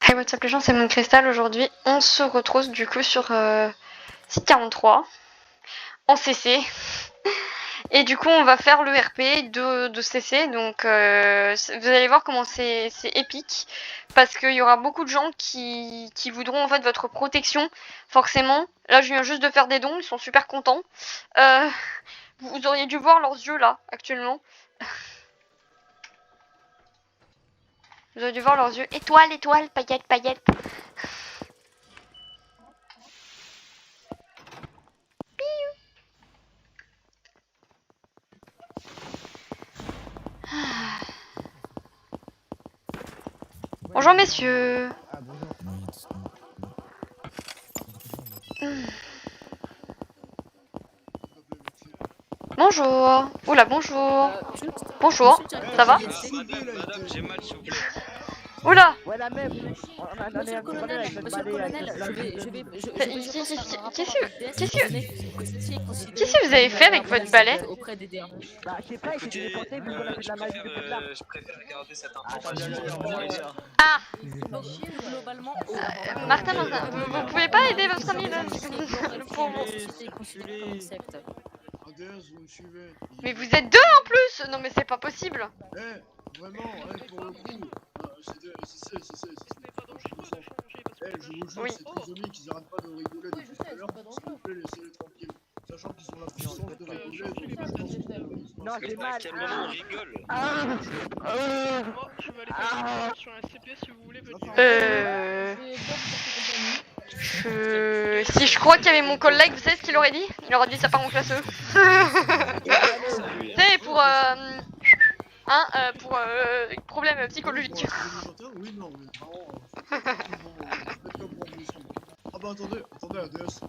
Hey, what's up les gens, c'est Moon Crystal. Aujourd'hui, on se retrouve du coup sur site 43 en CC. Et du coup, on va faire le RP de CC. Donc, vous allez voir comment c'est épique. Parce qu'il y aura beaucoup de gens qui voudront en fait votre protection, forcément. Là, je viens juste de faire des dons, ils sont super contents. Vous auriez dû voir leurs yeux là, actuellement. Vous auriez dû voir leurs yeux. Étoile, étoile, paillette, paillette. Bonjour messieurs. Bonjour. Oula, bonjour. Bonjour, ça va? Madame, j'ai mal soufflé. Oula. Ouais, la même. Monsieur le colonel, Qu'est-ce que vous avez fait avec votre balai? Bah, je sais pas, il s'est Écoutez, téléporté vu qu'on a fait de la magie de feu de l'arc. je préfère garder cette information. Ah, globalement, Martin, vous pouvez pas aider votre ami là? Le pauvre. Vous me suivez. Mais vous êtes deux en plus. Non mais c'est pas possible. Vraiment, pour le coup, c'est. Je vous jure, Oui. c'est trisomique, ils arrêtent pas de rigoler depuis tout à l'heure. S'il vous plaît, laissez-les tranquilles. Sachant qu'ils ont la puissance de rigoler, donc je pense que... Non, j'ai mal. À quel moment on rigole? Moi, je vais aller faire sur un CP si vous voulez. Si je crois qu'il y avait mon collègue, vous savez ce qu'il aurait dit? Il aurait dit ça part en classeux. C'est pour problème psychologique. Oui, non, mais vraiment... Ah bah attendez, ADS.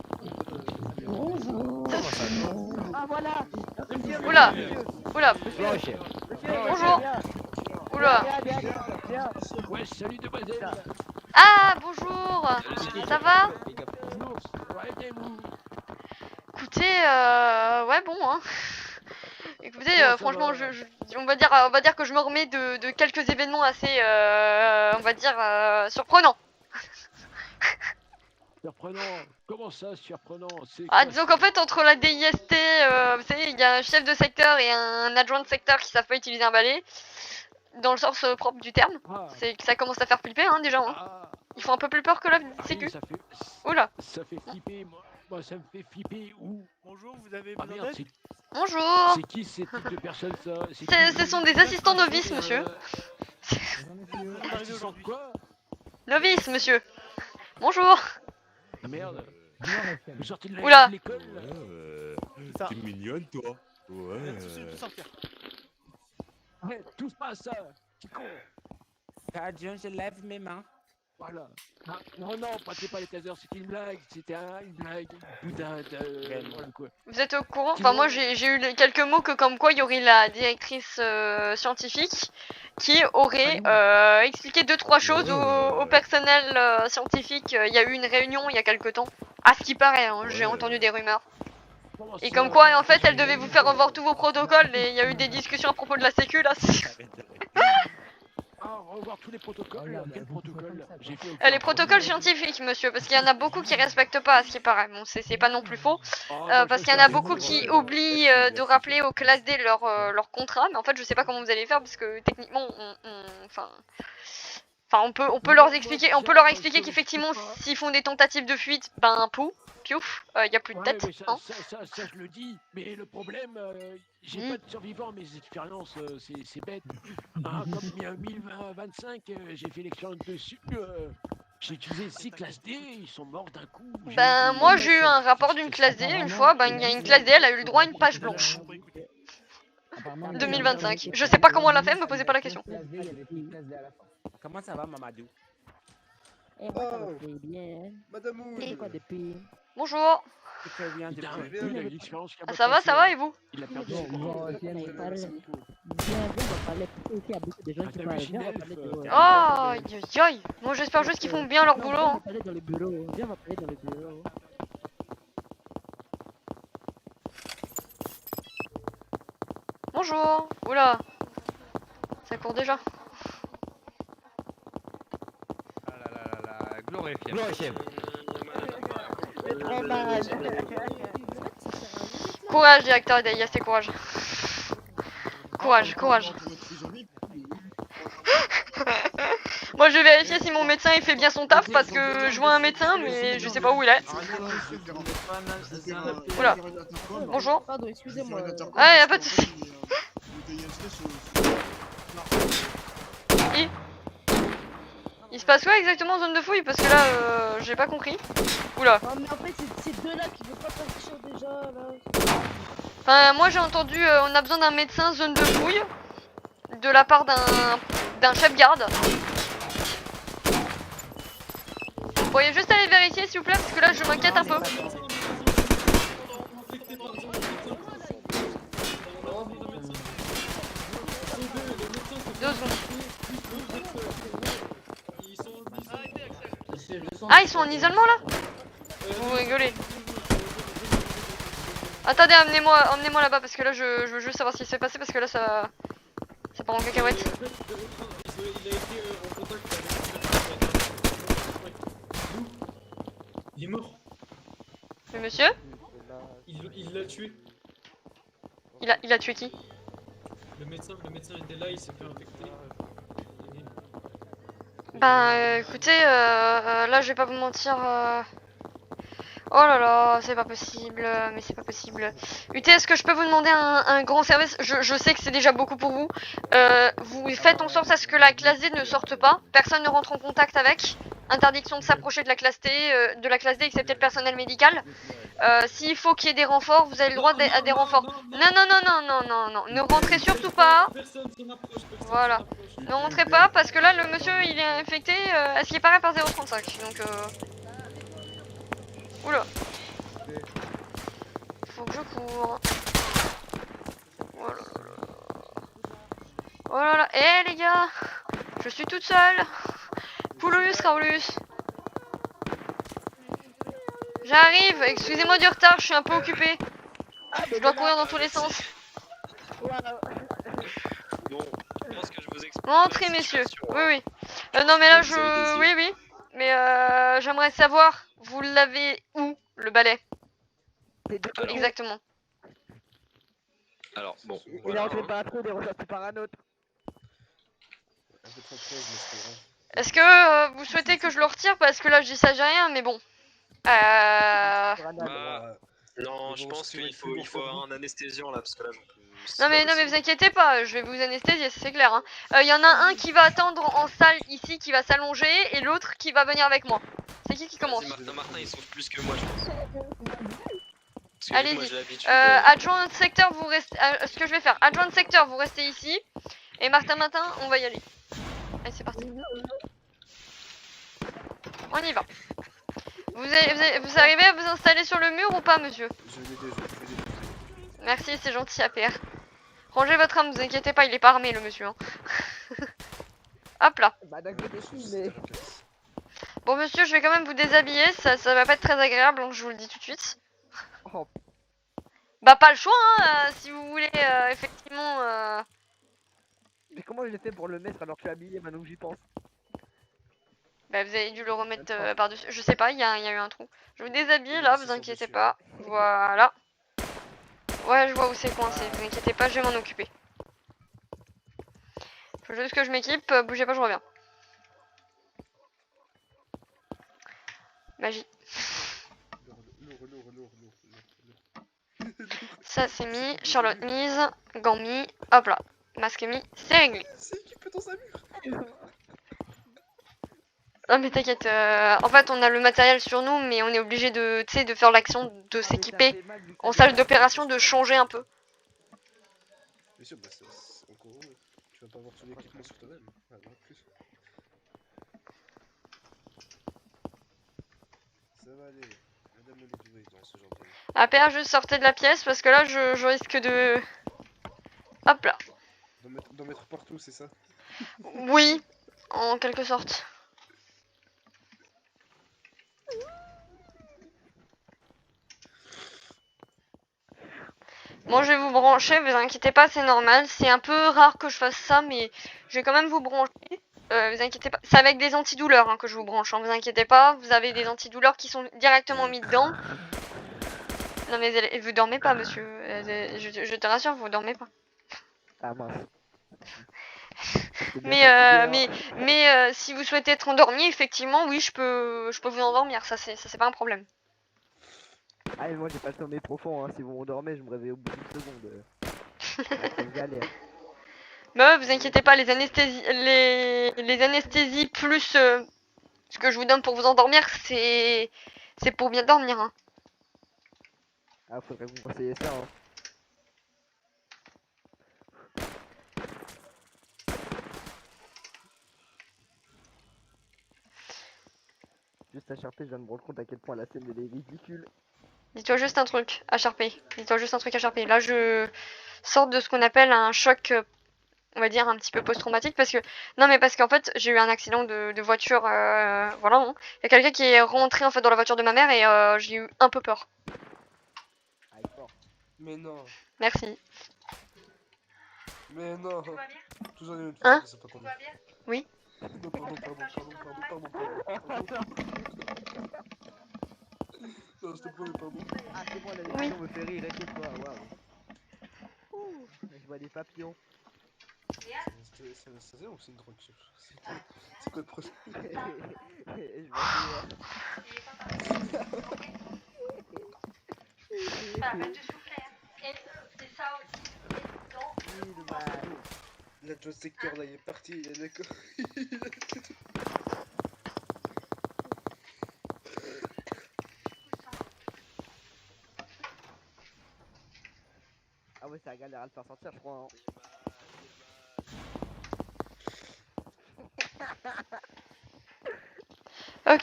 Ah, voilà. Oula, oula, Monsieur, bonjour. Oula. Viens. Ouais, salut demoiselle. Ah, bonjour. Ça va? Ouais, bien vous. Écoutez, ouais, bon, hein. Écoutez, franchement, on va dire que je me remets de quelques événements assez, on va dire, surprenants. Surprenant. Comment ça, surprenant? Ah, disons qu'en fait, entre la DIST, vous savez, il y a un chef de secteur et un adjoint de secteur qui savent pas utiliser un balai, dans le sens propre du terme. C'est que ça commence à faire flipper, hein, déjà. Hein. Ils font un peu plus peur que la sécu. Ça fait... Oula. Ça fait flipper, moi ça me fait flipper. Où? Bonjour, vous avez Ah besoin merde, d'aide? Bonjour. c'est qui ces types de personnes ça? Ce sont des assistants novices, monsieur. On arrive aujourd'hui. Quoi? Novices, monsieur. Bonjour. Ah merde. Vous sortez de Oula. l'école? Ça. T'es mignonne, toi. Ouais. Tous sortir. Ouais, touche pas à ça. C'est con. Adjoint, je lève mes mains. Voilà. Ah, non, partez pas les tasers, c'était une blague. C'était une blague. Putain de... quoi. Vous êtes au courant? Enfin, moi, j'ai eu quelques mots que comme quoi il y aurait la directrice scientifique qui aurait expliqué 2-3 choses au personnel scientifique. Il y a eu une réunion il y a quelque temps. À ce qui paraît, hein, j'ai entendu des rumeurs. Comment Et ça? comme quoi, en fait, elle devait vous faire revoir tous vos protocoles et il y a eu des discussions à propos de la sécu là. Ah, revoir tous les protocoles. Quel protocole? J'ai fait Les protocoles scientifiques, monsieur, parce qu'il y en a beaucoup qui respectent pas, à ce qui paraît. Bon, c'est pas non plus faux, parce qu'il y en a beaucoup qui oublient de rappeler aux classes D leur contrat, mais en fait, je sais pas comment vous allez faire, parce que techniquement, on peut leur expliquer, qu'effectivement, s'ils font des tentatives de fuite, ben piouf, y a plus de tête. Ouais, Hein. ça, je le dis, mais le problème, j'ai pas de survivants, mes expériences, c'est bête. Hein, comme il y a 1025, j'ai fait l'expérience dessus, j'ai utilisé 6 classes D, ils sont morts d'un coup. Ben, moi, j'ai eu un rapport d'une classe D une fois, ben, il y a une classe D, elle a eu le droit à une page blanche. 2025. Je sais pas comment elle a fait, me posez pas la question. Comment ça va, Mamadou? Madame Moon. Bonjour. Très bien, Putain, depuis. lui, il a une expérience qui a Ah, ça va et vous? Il a perdu ses cours. Oh, aïe aïe. Moi j'espère juste qu'ils font bien leur boulot. Hein. Bonjour. Oula. Ça court déjà. Ah là là là C'est trop mal. Courage, directeur Day, assez courage. Courage, courage. Moi, je vais vérifier si mon médecin il fait bien son taf parce que je vois un médecin, mais je sais pas où il est. Oula. Bonjour. Pardon, excusez-moi. Ah, y'a pas de soucis. Il se passe quoi exactement en zone de fouille? Parce que là, j'ai pas compris. Oula. Non, mais en fait, c'est ces deux-là qui veulent pas partir déjà, là. Enfin, moi j'ai entendu, on a besoin d'un médecin zone de fouille. De la part d'un chef garde. Vous pourriez juste aller vérifier s'il vous plaît, parce que là je m'inquiète un peu. Deux secondes. Ah, ils sont en isolement là? Vous rigolez. Attendez, emmenez-moi là-bas parce que là je veux juste savoir ce qui s'est passé parce que là ça part en cacahuète. Il est mort. Mais monsieur? Il l'a tué. Il a tué qui? Le médecin était là, il s'est fait infecter. Ben écoutez, là je vais pas vous mentir. Oh là là, c'est pas possible, mais c'est pas possible. UT, est-ce que je peux vous demander un grand service? Je sais que c'est déjà beaucoup pour vous. Vous faites en sorte à ce que la classe D ne sorte pas. Personne ne rentre en contact avec. Interdiction de s'approcher de la classe D, excepté le personnel médical. S'il faut qu'il y ait des renforts, vous avez le droit à des renforts. Non. Ne rentrez surtout pas. Voilà. Ne rentrez pas parce que là, le monsieur, il est infecté à ce qui paraît par 0,35. Donc, oula. Faut que je cours. Oh là là. Oh là là. Eh les gars, je suis toute seule. Poulus, Raoulus. J'arrive. Excusez-moi du retard, je suis un peu occupée. Je dois courir dans tous les sens. Bon, je pense que je vous explique. Rentrez messieurs. Oui. Non mais là Oui. Mais j'aimerais savoir, vous l'avez où le balai? Exactement. Alors, bon. Il est Voilà, rentré hein. par un trou, il est ressorti par un autre. Est-ce que vous souhaitez que je le retire? Parce que là je dis ça, j'ai rien, mais bon. Bah, non, je pense qu'il faut avoir un anesthésiant là, parce que là, Non mais vous inquiétez pas, je vais vous anesthésier, c'est clair. Hein. Y en a un qui va attendre en salle ici, qui va s'allonger, et l'autre qui va venir avec moi. C'est qui commence? Martin, il souffre plus que moi, je pense. Allez-y. Adjoint de secteur, vous restez. Ce que je vais faire, adjoint de secteur, vous restez ici. Et Martin, on va y aller. Allez, c'est parti. On y va. Vous arrivez à vous installer sur le mur ou pas, monsieur? Merci, c'est gentil, APR. Rangez votre arme, vous inquiétez pas, il est pas armé, le monsieur. Hein. Hop là. Bah d'inquiéter mais... Bon, monsieur, je vais quand même vous déshabiller, ça va pas être très agréable, hein, je vous le dis tout de suite. Oh. Bah, pas le choix, hein, si vous voulez, effectivement... Mais comment j'ai fait pour le mettre alors que je suis habillé maintenant que j'y pense? Bah, vous avez dû le remettre par-dessus. Je sais pas, il y a eu un trou. Je vous déshabille là, vous inquiétez pas. Voilà. Ouais, je vois où c'est coincé, vous inquiétez pas, je vais m'en occuper. Faut juste que je m'équipe, bougez pas, je reviens. Magie. Ça c'est mis, Charlotte mise, gants mis, hop là. Masque mis, c'est réglé. C'est qui peut dans sa mur? Non mais t'inquiète, en fait on a le matériel sur nous mais on est obligé de faire l'action de s'équiper en salle d'opération, de changer un peu. Bien sûr, bah c'est encore heureux. Tu vas pas avoir tout l'équipement sur toi-même. Ah, non, plus. Ça va aller. Madame le doué dans ce genre de... APR, juste sortez de la pièce parce que là je risque de... Hop là. D'en mettre partout, c'est ça? Oui, en quelque sorte. Bon, je vais vous brancher, vous inquiétez pas, c'est normal. C'est un peu rare que je fasse ça, mais je vais quand même vous brancher. Vous inquiétez pas. C'est avec des antidouleurs hein, que je vous branche. Hein. Vous inquiétez pas. Vous avez des antidouleurs qui sont directement mis dedans. Non mais vous dormez pas, monsieur. Je te rassure, vous dormez pas. Ah mince. Mais si vous souhaitez être endormi, effectivement, oui, je peux vous endormir. Ça c'est pas un problème. Ah mais moi j'ai pas le sommeil profond, hein. Si vous m'endormez, je me réveille au bout d'une seconde. C'est une galère. Bah vous inquiétez pas, les anesthésies plus ce que je vous donne pour vous endormir, c'est pour bien dormir. Hein. Ah faudrait que vous me conseillez ça, hein. Juste à Charpé, je viens de me rendre compte à quel point la scène elle est ridicule. Dis-toi juste un truc, HRP. Dis-toi juste un truc, HRP. Là, je sors de ce qu'on appelle un choc, on va dire, un petit peu post-traumatique. Parce que... Non, mais parce qu'en fait, j'ai eu un accident de voiture. Voilà. Hein. Il y a quelqu'un qui est rentré en fait dans la voiture de ma mère et j'ai eu un peu peur. Mais non, Merci. mais non. Toujours les mêmes Hein? c'est pas ton Oui. Non, pardon. Non, je te promets, pardon. Ah c'est moi, la Oui. décision me fait rire, et c'est toi, waouh. Ouh, je vois des papillons. C'est ça ou c'est une drogue? C'est quoi le projet? Je vois Là, John Sector, là, il est parti, il est d'accord. Ah ouais, ça galère à le faire sortir, je crois. Hein. Ok.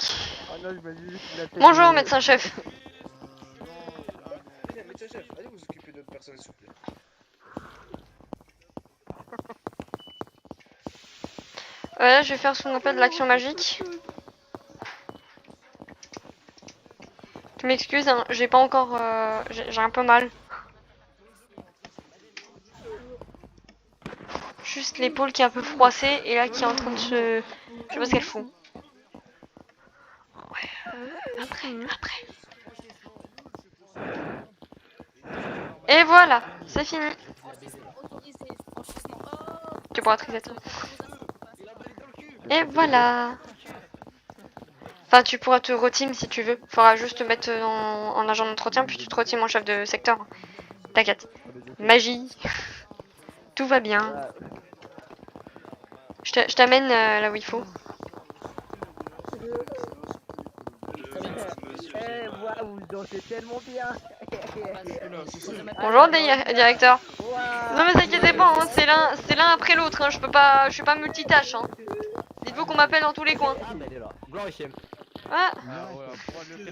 Oh non, je m'imagine juste la tête Bonjour, de- médecin-chef. Médecin chef, allez vous occuper de notre personne, s'il vous plaît. Voilà, je vais faire ce qu'on appelle l'action magique. Tu m'excuses, hein, j'ai pas encore... j'ai un peu mal. Juste l'épaule qui est un peu froissée et là qui est en train de se... Je sais pas ce qu'elle fout. Ouais, après. Et voilà, c'est fini. Tu pourras triser ça. Et voilà. Enfin, tu pourras te reteam si tu veux. Faudra juste te mettre en agent d'entretien, puis tu te reteam en chef de secteur. T'inquiète. Magie. Tout va bien. Je t'amène là où il faut. Eh, waouh, vous dansez tellement bien. Bonjour, directeur. Non mais t'inquiétez pas, hein, c'est l'un après l'autre. Hein, je suis pas multitâche. Hein. Dites-vous qu'on m'appelle dans tous les coins. Ah.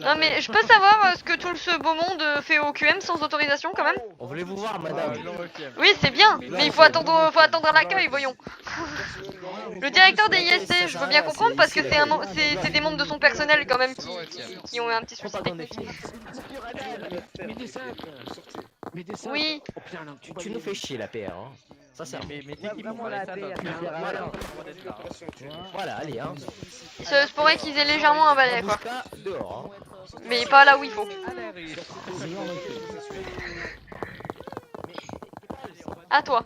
Non mais je peux savoir ce que tout ce beau monde fait au QM sans autorisation quand même? On voulait vous voir, madame. Oui, c'est bien, mais il faut attendre à l'accueil, voyons. Le directeur des ISC, je veux bien comprendre parce que c'est des membres de son personnel quand même qui ont un petit souci technique. Médecin. Oui. Oh putain, non, Tu nous fais chier la PR, hein. Ça sert. Mais techniquement, Vraiment la paix, Voilà, allez, hein. Ça se pourrait qu'ils aient légèrement un balai quoi. Dehors, hein. Mais pas là où il faut. À toi.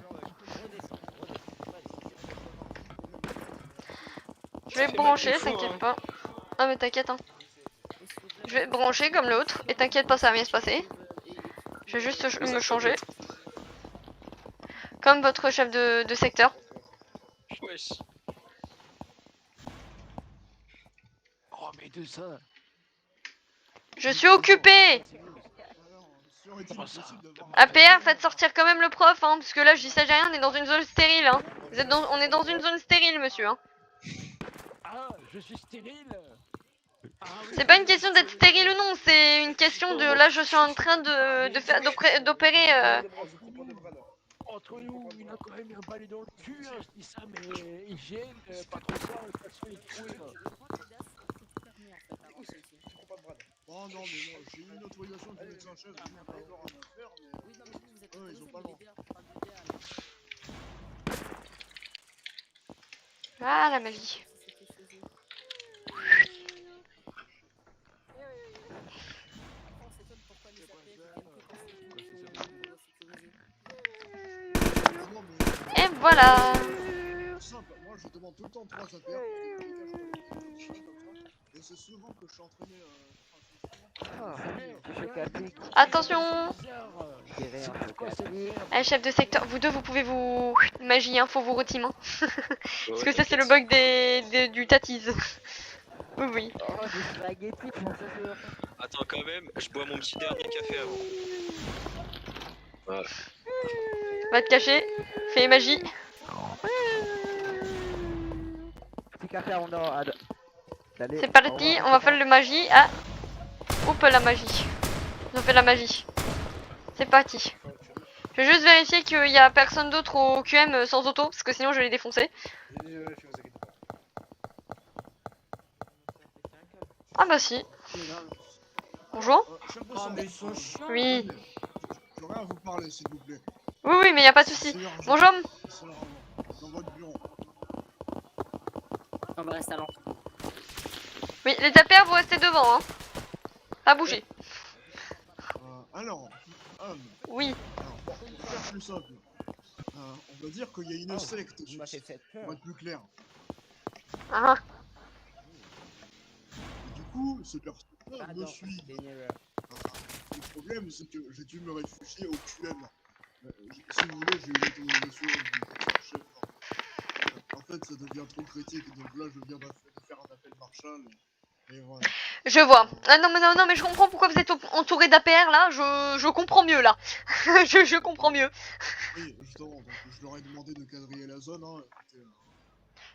Je vais brancher, t'inquiète pas. Ah mais t'inquiète hein. Je vais brancher comme l'autre et t'inquiète pas, ça va bien se passer. Je vais juste me changer. Comme votre chef de secteur. Wesh. Oh, mais de ça. Je suis occupé. APR, faites sortir quand même le prof, hein, parce que là je dis ça, j'ai rien, on est dans une zone stérile, hein. On est dans une zone stérile, monsieur, hein. Ah, je suis stérile. Ah, oui. C'est pas une question d'être stérile ou non, c'est une question de là je suis en train d'opérer. Entre nous, il a quand même un balai dans le cul, hein, je dis ça, mais hygiène, pas trop ça, de toute façon, il est troué, Oh non, mais moi, j'ai eu une autorisation du médecin-chef, je n'ai pas encore rien à faire, mais eux, ils ont pas le droit. Ah, la magie. Et voilà. C'est simple, moi je demande tout le temps 3 APR parce que dans les cas, je fais comme ça. Et c'est souvent que je suis entraîné. Choc à pic. Attention. Tirer un choc à pic. Eh, chef de secteur, vous deux, vous pouvez vous... Magie, hein, faut vous reteam. Hein. Parce que ça, c'est le t'inquiète. bug du tatise. Oui, oui. Oh, des spaghettis, ça se voit. Attends, quand même, je bois mon petit dernier café avant. Voilà. Va te cacher. Fais magie. Petit café, on a. Allez, C'est parti, on va faire le magie. Ah. Oups, la magie. On fait la magie. C'est parti. Je vais juste vérifier qu'il y a personne d'autre au QM sans auto, parce que sinon je vais les défoncer. Ah bah si. Bonjour. Oui. J'aurais à vous parler, s'il vous plaît. Oui, oui, mais y a pas de souci. Bonjour. Dans votre bureau. On va rester à l'entrée. Oui, les APR, vous restez devant, hein. Pas bouger. Alors, oui. Alors, pour faire plus simple, on va dire qu'il y a une secte, pour être plus clair. Ah. Et du coup, ce personnage me suit. Le problème, c'est que j'ai dû me réfugier au QM. Si vous voulez, j'ai eu l'autorisation du chef. En fait, ça devient trop critique, donc là, je viens de faire un appel Marshall. Et voilà. Je vois. Ah non, mais je comprends pourquoi vous êtes entouré d'APR là. Je comprends mieux là. je comprends mieux. Oui, justement, donc je leur ai demandé de quadriller la zone. Hein, écoutez,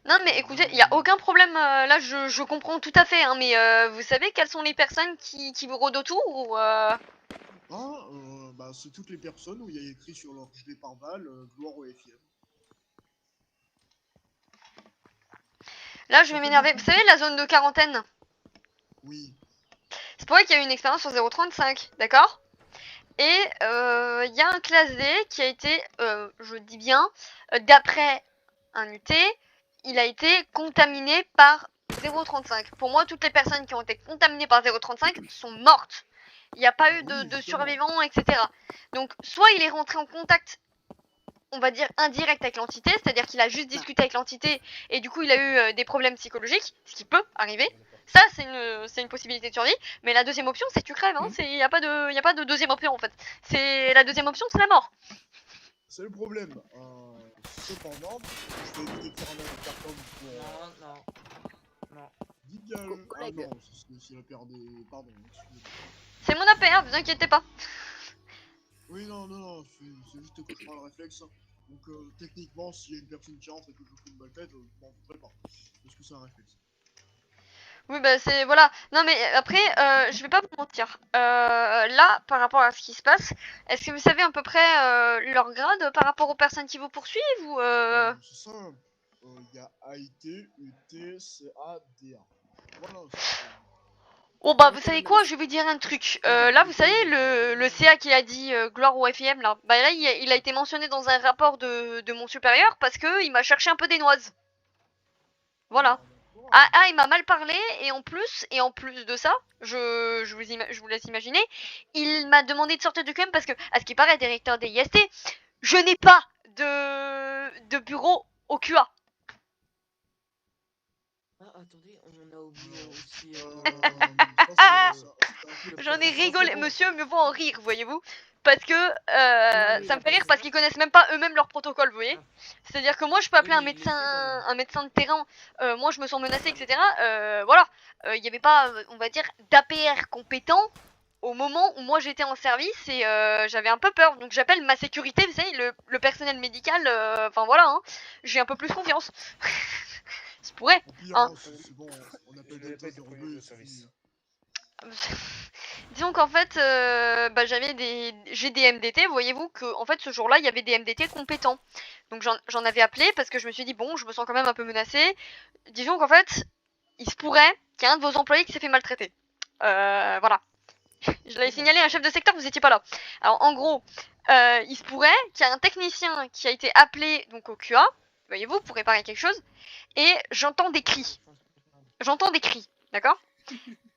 non, mais écoutez, il n'y a aucun problème. Là, je comprends tout à fait. Hein, mais vous savez quelles sont les personnes qui vous rôdent autour ou bah, c'est toutes les personnes où il y a écrit sur leur gilet pare-balles gloire au FIM. Là, je vais m'énerver. Vous savez, la zone de quarantaine. Oui. C'est pour ça qu'il y a eu une expérience sur 0.35, d'accord? Et il y a un classe D qui a été, je dis bien, d'après un UT, il a été contaminé par 0.35. Pour moi, toutes les personnes qui ont été contaminées par 0.35 sont mortes. Il n'y a pas eu de survivants, etc. Donc, soit il est rentré en contact, on va dire, indirect avec l'entité, c'est-à-dire qu'il a juste discuté avec l'entité et du coup il a eu des problèmes psychologiques, ce qui peut arriver. Ça, c'est une possibilité de survie, mais la deuxième option, c'est que tu crèves, hein. Il n'y a pas de deuxième option en fait. La deuxième option, c'est la mort. C'est le problème. Cependant, je vais éviter de faire un carton pour... Non. Digal. Ah non, c'est la paire des... Pardon, excusez-moi. C'est mon APR, vous inquiétez pas. Oui, non, c'est juste que je prends le réflexe. Donc techniquement, s'il y a une personne qui rentre et que je fous une balle tête, je m'en voudrais pas. Parce que c'est un réflexe. Oui, bah c'est... Voilà. Non mais après, je vais pas vous mentir. Là, par rapport à ce qui se passe, est-ce que vous savez à peu près leur grade par rapport aux personnes qui vous poursuivent ou C'est ça. Il y a AIT, UT, CA, DA. Voilà. Oh bah vous savez quoi, je vais vous dire un truc. Là vous savez le CA qui a dit gloire au FIM là, bah là il a été mentionné dans un rapport de mon supérieur parce que il m'a cherché un peu des noises. Voilà. Ah il m'a mal parlé et en plus de ça, je vous laisse imaginer, il m'a demandé de sortir du QM parce que à ce qui paraît directeur des IST, je n'ai pas de bureau au QA. Ah, attendez, on a oublié aussi. J'en ai rigolé, monsieur me voit en rire, voyez-vous. Parce que ça me fait rire parce qu'ils connaissent même pas eux-mêmes leur protocole, vous voyez. C'est-à-dire que moi je peux appeler un médecin de terrain, moi je me sens menacé, etc. Voilà, il n'y avait pas, on va dire, d'APR compétent au moment où moi j'étais en service et j'avais un peu peur. Donc j'appelle ma sécurité, vous savez, le personnel médical, enfin voilà, hein, j'ai un peu plus confiance. Ça pourrait. Hein. C'est bon, on appelle Delta 02 et service. Disons qu'en fait, j'ai des MDT, voyez-vous que en fait ce jour-là il y avait des MDT compétents. Donc j'en avais appelé parce que je me suis dit bon, je me sens quand même un peu menacée. Disons qu'en fait, il se pourrait qu'il y ait un de vos employés qui s'est fait maltraiter. Voilà. Je l'avais signalé à un chef de secteur, vous étiez pas là. Alors en gros, il se pourrait qu'il y ait un technicien qui a été appelé donc au QA, voyez-vous, pour réparer quelque chose. Et j'entends des cris. J'entends des cris, d'accord?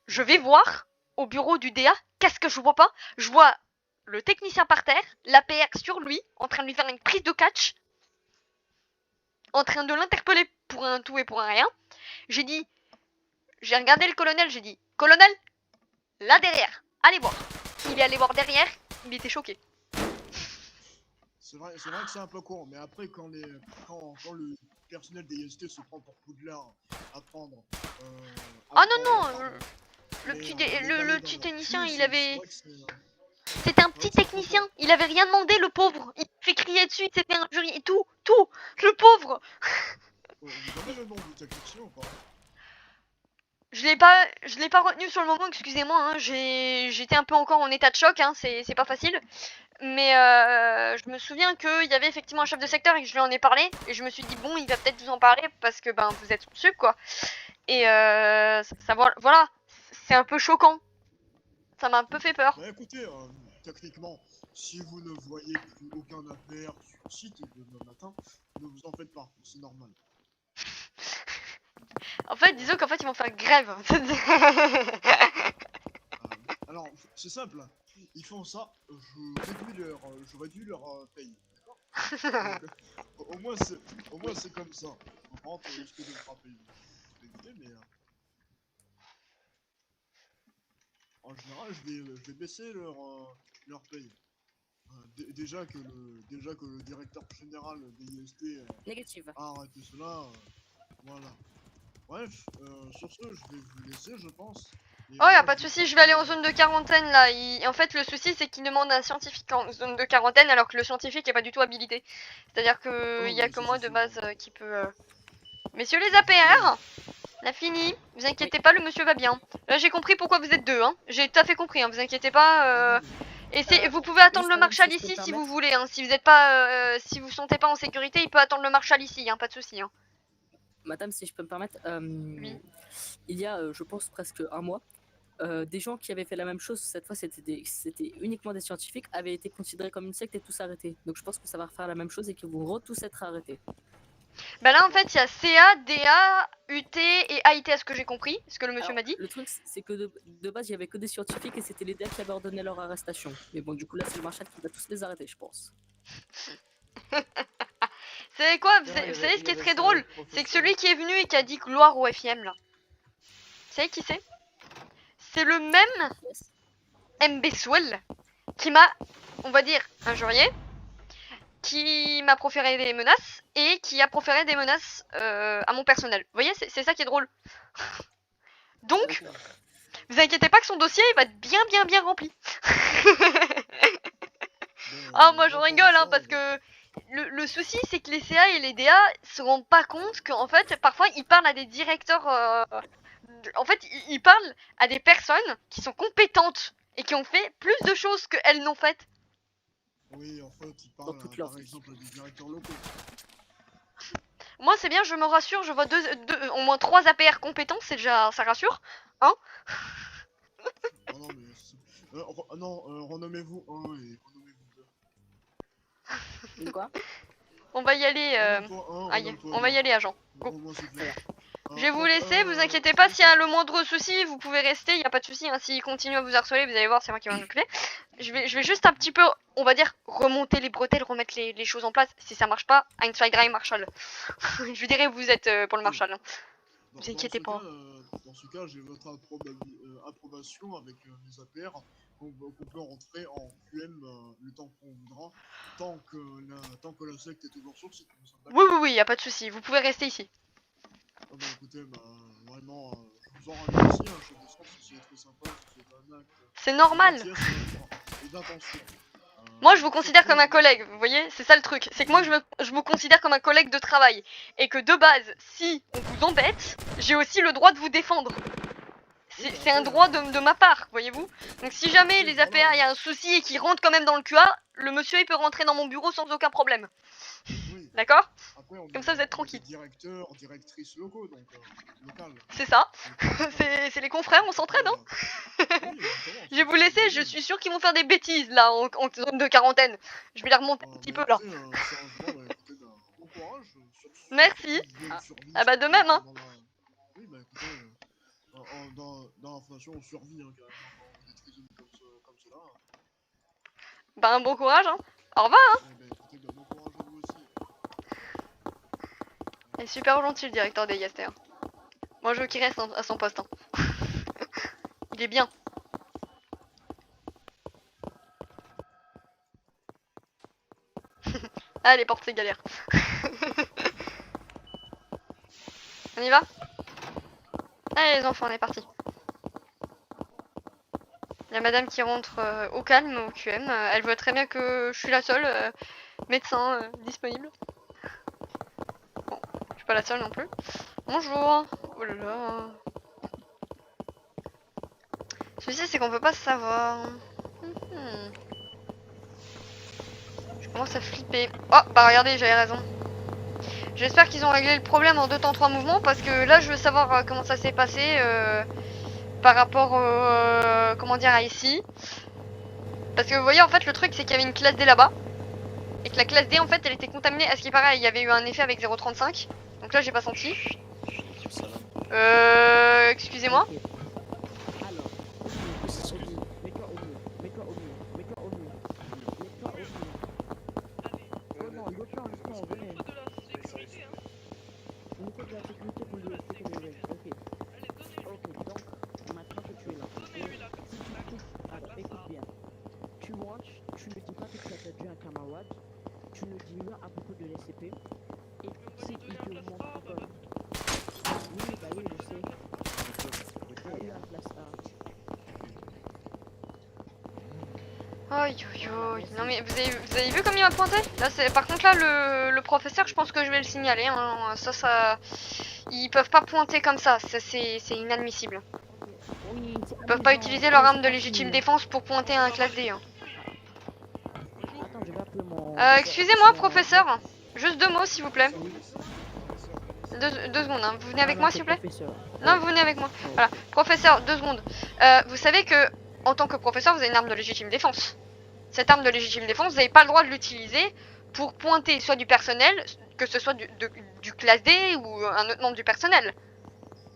Je vais voir au bureau du DA, qu'est-ce que je vois pas? Je vois le technicien par terre, l'APR sur lui, en train de lui faire une prise de catch, en train de l'interpeller pour un tout et pour un rien. J'ai regardé le colonel, j'ai dit, colonel, là derrière, allez voir. Il est allé voir derrière, il était choqué. C'est vrai que c'est un peu con, mais après quand le personnel des IST se prend pour Poudlard à prendre. Ah non, le petit technicien, il avait. C'était un petit technicien, il avait rien demandé, le pauvre. Il fait crier dessus, il s'est fait injurier, tout, le pauvre. Vous avez le nom du technicien ou pas? Je l'ai pas retenu sur le moment, excusez-moi, hein, j'étais un peu encore en état de choc, hein, c'est pas facile. Mais je me souviens qu'il y avait effectivement un chef de secteur et que je lui en ai parlé. Et je me suis dit, bon, il va peut-être vous en parler parce que ben vous êtes son sub, quoi. Et voilà, c'est un peu choquant. Ça m'a un peu fait peur. Bah écoutez, techniquement, si vous ne voyez plus aucun APR sur le site demain matin, ne vous en faites pas, c'est normal. En fait, disons qu'en fait, ils vont faire grève. Alors, c'est simple, ils font ça, je réduis leur paye, d'accord? Au moins c'est comme ça. On rentre risque de frapper, mais en général, je vais baisser leur paye. Déjà que le directeur général des IST Négative. a arrêté cela, voilà. Bref, sur ce, je vais vous laisser, je pense. Oh, y a pas de souci, je vais aller en zone de quarantaine là. En fait, le souci c'est qu'il demande un scientifique en zone de quarantaine alors que le scientifique est pas du tout habilité. C'est-à-dire que y a que moi de base qui peut. Messieurs les APR, on a fini. Vous inquiétez pas, le monsieur va bien. Là, j'ai compris pourquoi vous êtes deux, hein. J'ai tout à fait compris, hein. Vous inquiétez pas. Et vous pouvez attendre le marshal ici si vous voulez, hein. Si vous êtes pas, si vous sentez pas en sécurité, il peut attendre le marshal ici, hein. Pas de souci, hein. Madame, si je peux me permettre, Oui. il y a, je pense, presque un mois, des gens qui avaient fait la même chose, cette fois c'était uniquement des scientifiques, avaient été considérés comme une secte et tous arrêtés. Donc je pense que ça va refaire la même chose et qu'ils vont tous être arrêtés. Bah là en fait il y a CA, DA, UT et AIT à ce que j'ai compris, ce que le monsieur m'a dit. Le truc c'est que de base il y avait que des scientifiques et c'était les DA qui avaient ordonné leur arrestation. Mais bon du coup là c'est le marshal qui va tous les arrêter je pense. Vous savez quoi, vous savez ce qui est très drôle, c'est que celui qui est venu et qui a dit gloire au FIM là, vous savez qui c'est? C'est le même MBSwell qui m'a, on va dire, injurié, qui m'a proféré des menaces et qui a proféré des menaces à mon personnel. Vous voyez, c'est ça qui est drôle. Donc, vous inquiétez pas que son dossier il va être bien rempli. Ah, moi je rigole, hein, parce que le souci c'est que les CA et les DA se rendent pas compte qu'en fait, parfois ils parlent à des directeurs. En fait, ils parlent à des personnes qui sont compétentes et qui ont fait plus de choses qu'elles n'ont faites. Oui, en fait, ils parlent par exemple à des directeurs locaux. Moi c'est bien, je me rassure, je vois au moins 3 APR compétents, c'est déjà, ça rassure, hein. Renommez-vous un et renommez-vous deux. Quoi? On va y aller, on va y aller agent. Go. Je vais vous laisser, vous inquiétez pas, s'il y a le moindre souci, vous pouvez rester, il n'y a pas de souci, hein. S'il continue à vous harceler, vous allez voir, c'est moi qui vais m'en occuper. Je vais juste un petit peu, on va dire, remonter les bretelles, remettre les choses en place. Si ça marche pas, Einsteiger Marshall. Je dirais vous êtes pour le Marshall. Hein. Vous inquiétez pas. Dans ce cas, j'ai votre approbation avec mes APR qu'on peut rentrer en QM le temps qu'on voudra, tant que la secte est toujours sur le site. Oui, y a pas de souci, vous pouvez rester ici. Ah bah écoutez, vraiment, je vous en remercie, hein, chef de centre, c'est très sympa, c'est un acte. C'est normal. Et d'intention. Moi je vous considère comme un collègue, vous voyez, c'est ça le truc. C'est que moi je me considère comme un collègue de travail. Et que de base, si on vous embête, j'ai aussi le droit de vous défendre. C'est un droit de ma part, voyez-vous. Donc si jamais les APA, il y a un souci et qu'ils rentrent quand même dans le QA, le monsieur il peut rentrer dans mon bureau sans aucun problème. Oui. D'accord? Comme ça vous êtes tranquille. Directeurs, directrices locaux, donc local. C'est ça. C'est les confrères, on s'entraide, hein. Je vais vous laisser, je suis sûr qu'ils vont faire des bêtises là en zone de quarantaine. Je vais les remonter un petit peu là. Bon courage. courage. Merci. Bonne survie, Ah bah de même, hein. Oui, bah écoutez, dans la fondation, on survit, hein, carrément, quand on est des zombies comme cela. Bah un bon courage, hein. Au revoir, hein. Eh bah écoutez, bah, bon courage à vous aussi. Il est super gentil le directeur des Yaster. Moi je veux qu'il reste à son poste. Hein. Il est bien. Ah les portes c'est galère. On y va? Allez les enfants, on est parti. Il y a madame qui rentre au calme au QM. Elle voit très bien que je suis la seule médecin disponible. Bon, je suis pas la seule non plus. Bonjour. Oh là là. Le souci c'est qu'on peut pas savoir. Je commence à flipper. Oh bah regardez, j'avais raison. J'espère qu'ils ont réglé le problème en 2 temps 3 mouvements parce que là je veux savoir comment ça s'est passé par rapport comment dire à ici. Parce que vous voyez en fait le truc c'est qu'il y avait une classe D là-bas. Et que la classe D en fait elle était contaminée. À ce qui paraît il y avait eu un effet avec 0,35. Donc là j'ai pas senti. Excusez-moi. Tu ne dis pas que tu as perdu un camarade, tu ne dis rien à propos de l'SCP, et si il te montre encore... Oui, bah oui, je sais. Il y a la classe A. Aïe aïe aïe. Non mais vous avez vu comme il m'a pointé? Là c'est par contre là le professeur je pense que je vais le signaler. Hein. Ça ils peuvent pas pointer comme ça. C'est inadmissible. Ils peuvent pas utiliser leur arme de légitime défense pour pointer un classe D. Hein. Excusez-moi, professeur. Juste 2 mots, s'il vous plaît. 2 secondes, hein. Vous venez avec moi, s'il vous plaît? Non, vous venez avec moi. Voilà. Professeur, 2 secondes. Vous savez que, en tant que professeur, vous avez une arme de légitime défense. Cette arme de légitime défense, vous n'avez pas le droit de l'utiliser pour pointer soit du personnel, que ce soit du classe D ou un autre membre du personnel.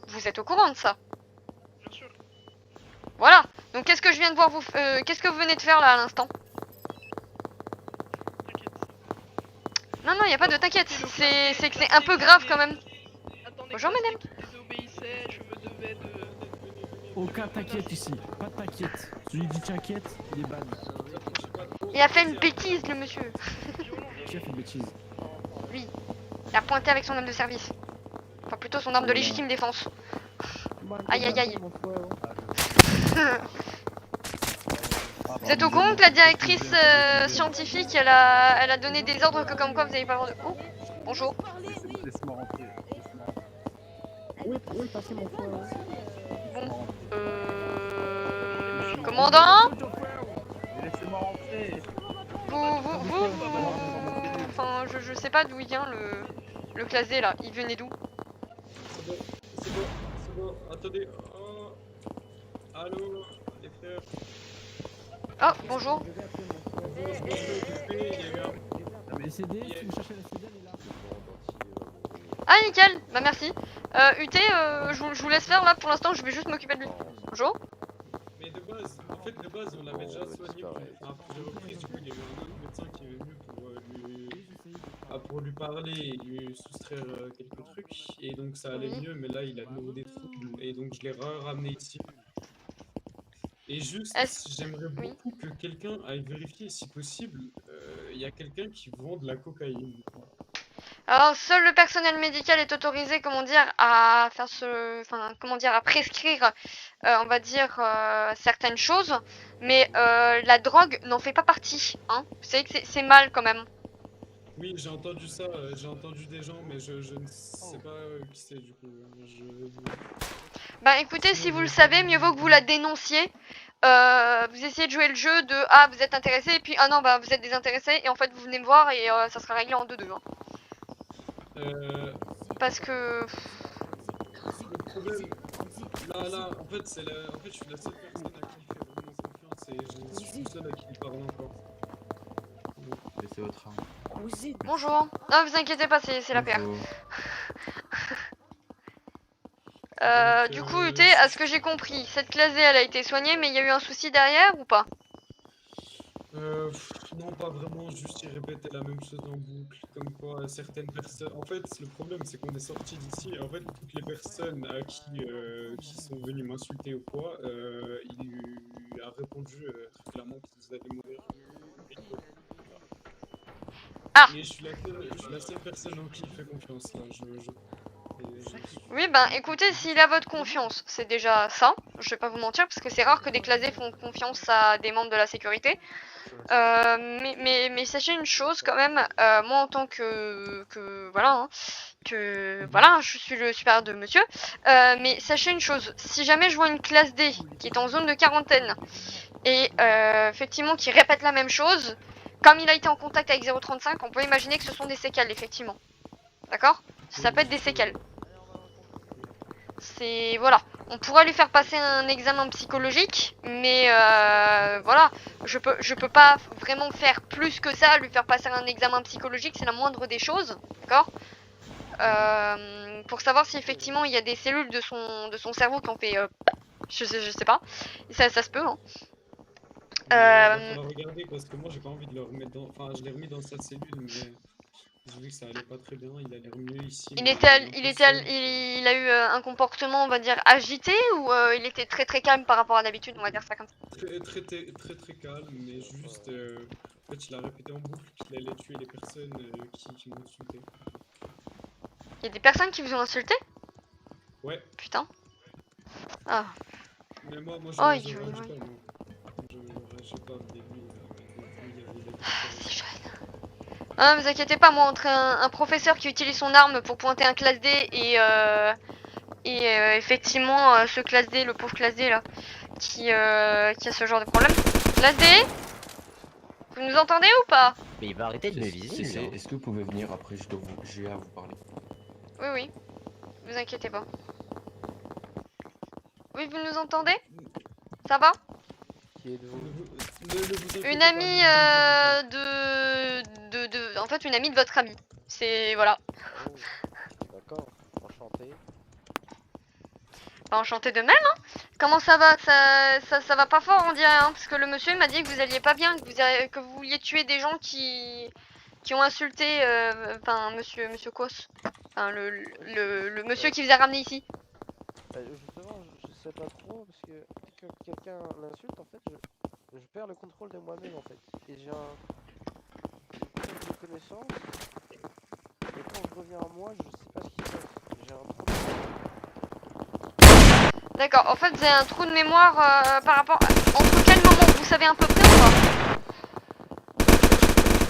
Vous êtes au courant de ça? Bien sûr. Voilà. Donc, qu'est-ce que je viens de voir vous... qu'est-ce que vous venez de faire, là, à l'instant? Non, non, y a pas de t'inquiète, c'est que c'est un peu grave quand même. Attendez, bonjour madame. Je désobéissais, je me devais de... Aucun t'inquiète ici, pas de t'inquiète. Celui dit t'inquiète, il est ban. Il a fait une bêtise le monsieur. Qui a fait une bêtise? Lui, il a pointé avec son arme de service. Enfin plutôt son arme de légitime défense. Aïe aïe aïe. Vous êtes au courant que la directrice scientifique, elle a donné des ordres que comme quoi vous avez pas le droit de... Oh, bonjour. Laisse-moi rentrer. Oui, passez mon frère. Bon, commandant. Laissez-moi rentrer. Enfin, je sais pas d'où il vient le classe D là. Il venait d'où? C'est bon, attendez. Oh. Allô, les frères. Oh, bonjour. Mais CD, si vous cherchez la CD, elle est là. Ah nickel, bah merci. UT, je vous laisse faire là pour l'instant, je vais juste m'occuper de lui. Bonjour. Mais de base, on l'avait déjà soigné. Après reprise, du coup, il y a eu un autre médecin qui est venu pour lui parler et lui soustraire quelques trucs. Et donc ça allait mieux, mais là il a de nouveau des troubles. Et donc je l'ai ramené ici. Et juste, j'aimerais beaucoup que quelqu'un aille vérifier si possible, il y a quelqu'un qui vend de la cocaïne. Alors seul le personnel médical est autorisé, comment dire, à faire à prescrire, on va dire, certaines choses, mais la drogue n'en fait pas partie, hein. Vous savez que c'est mal quand même. Oui, j'ai entendu ça, j'ai entendu des gens, mais je ne sais pas qui c'est du coup. Bah écoutez, si vous le savez, mieux vaut que vous la dénonciez. Vous essayez de jouer le jeu de « Ah, vous êtes intéressé » et puis « Ah non, bah vous êtes désintéressé » et en fait vous venez me voir et ça sera réglé en 2-2. Hein. Parce que... Le problème, là, en fait, je suis la seule personne à qui il fait vraiment confiance et je suis le seul à qui il parle encore. Laissez votre arme. Bonjour. Non, vous inquiétez pas, c'est la paire. Du coup, UT, à ce que j'ai compris, cette classe D, elle a été soignée, mais il y a eu un souci derrière ou pas? Non, pas vraiment, juste il répétait la même chose en boucle, comme quoi certaines personnes... En fait, le problème, c'est qu'on est sorti d'ici, et en fait, toutes les personnes à qui sont venues m'insulter ou quoi, il a répondu très clairement qu'ils allaient mourir. Ah! Mais je suis la seule personne en qui il fait confiance, là, Oui, ben écoutez, s'il a votre confiance, c'est déjà ça, je vais pas vous mentir, parce que c'est rare que des clasés font confiance à des membres de la sécurité. Mais sachez une chose quand même, moi en tant que voilà, hein, voilà, je suis le supérieur de monsieur, mais sachez une chose, si jamais je vois une classe D qui est en zone de quarantaine et effectivement qui répète la même chose, comme il a été en contact avec 035, on peut imaginer que ce sont des séquelles effectivement. D'accord? Ça peut être des séquelles. C'est... Voilà. On pourra lui faire passer un examen psychologique, mais voilà. Je peux pas vraiment faire plus que ça, lui faire passer un examen psychologique, c'est la moindre des choses. D'accord? Pour savoir si effectivement il y a des cellules de son cerveau qui ont fait... je sais pas. Ça se peut, hein. Il va falloir regarder, parce que moi j'ai pas envie de le remettre dans... Enfin, je l'ai remis dans sa cellule, mais... J'ai vu que ça allait pas très bien, il a l'air mieux ici. Il a eu un comportement, on va dire, agité ou il était très très calme par rapport à d'habitude, on va dire ça comme ça. Très calme, mais juste, en fait, il a répété en boucle qu'il allait tuer les personnes qui m'ont insulté. Il y a des personnes qui vous ont insulté? Ouais. Putain. Ah. Mais moi je Oh, réagis pas, moi. Je réagis pas avec lui. C'est jeune. Ah, ne vous inquiétez pas, moi entre un professeur qui utilise son arme pour pointer un classe D et effectivement ce classe D, le pauvre classe D là, qui a ce genre de problème. Classe D? Vous nous entendez ou pas? Mais il va arrêter de me viser. Est-ce que vous pouvez venir après, j'ai à vous parler. Oui, vous inquiétez pas. Oui, vous nous entendez? Ça va? Qui êtes-vous? Une amie en fait, une amie de votre ami. C'est... voilà. Oh, d'accord, enchanté. Bah, enchanté de même, hein. Comment ça va? Ça va pas fort, on dirait, hein, parce que le monsieur m'a dit que vous alliez pas bien, que vous vouliez tuer des gens qui ont insulté, enfin, monsieur Kos. Enfin, le monsieur qui vous a ramené ici. Justement, je sais pas trop, parce que quand quelqu'un l'insulte, en fait, je perds le contrôle de moi-même, en fait. Et j'ai un perte de connaissance, et quand je reviens à moi, je sais pas ce qui se passe. J'ai un trou de mémoire. D'accord, en fait, vous avez un trou de mémoire par rapport... Entre quel moment vous savez à peu près ou pas?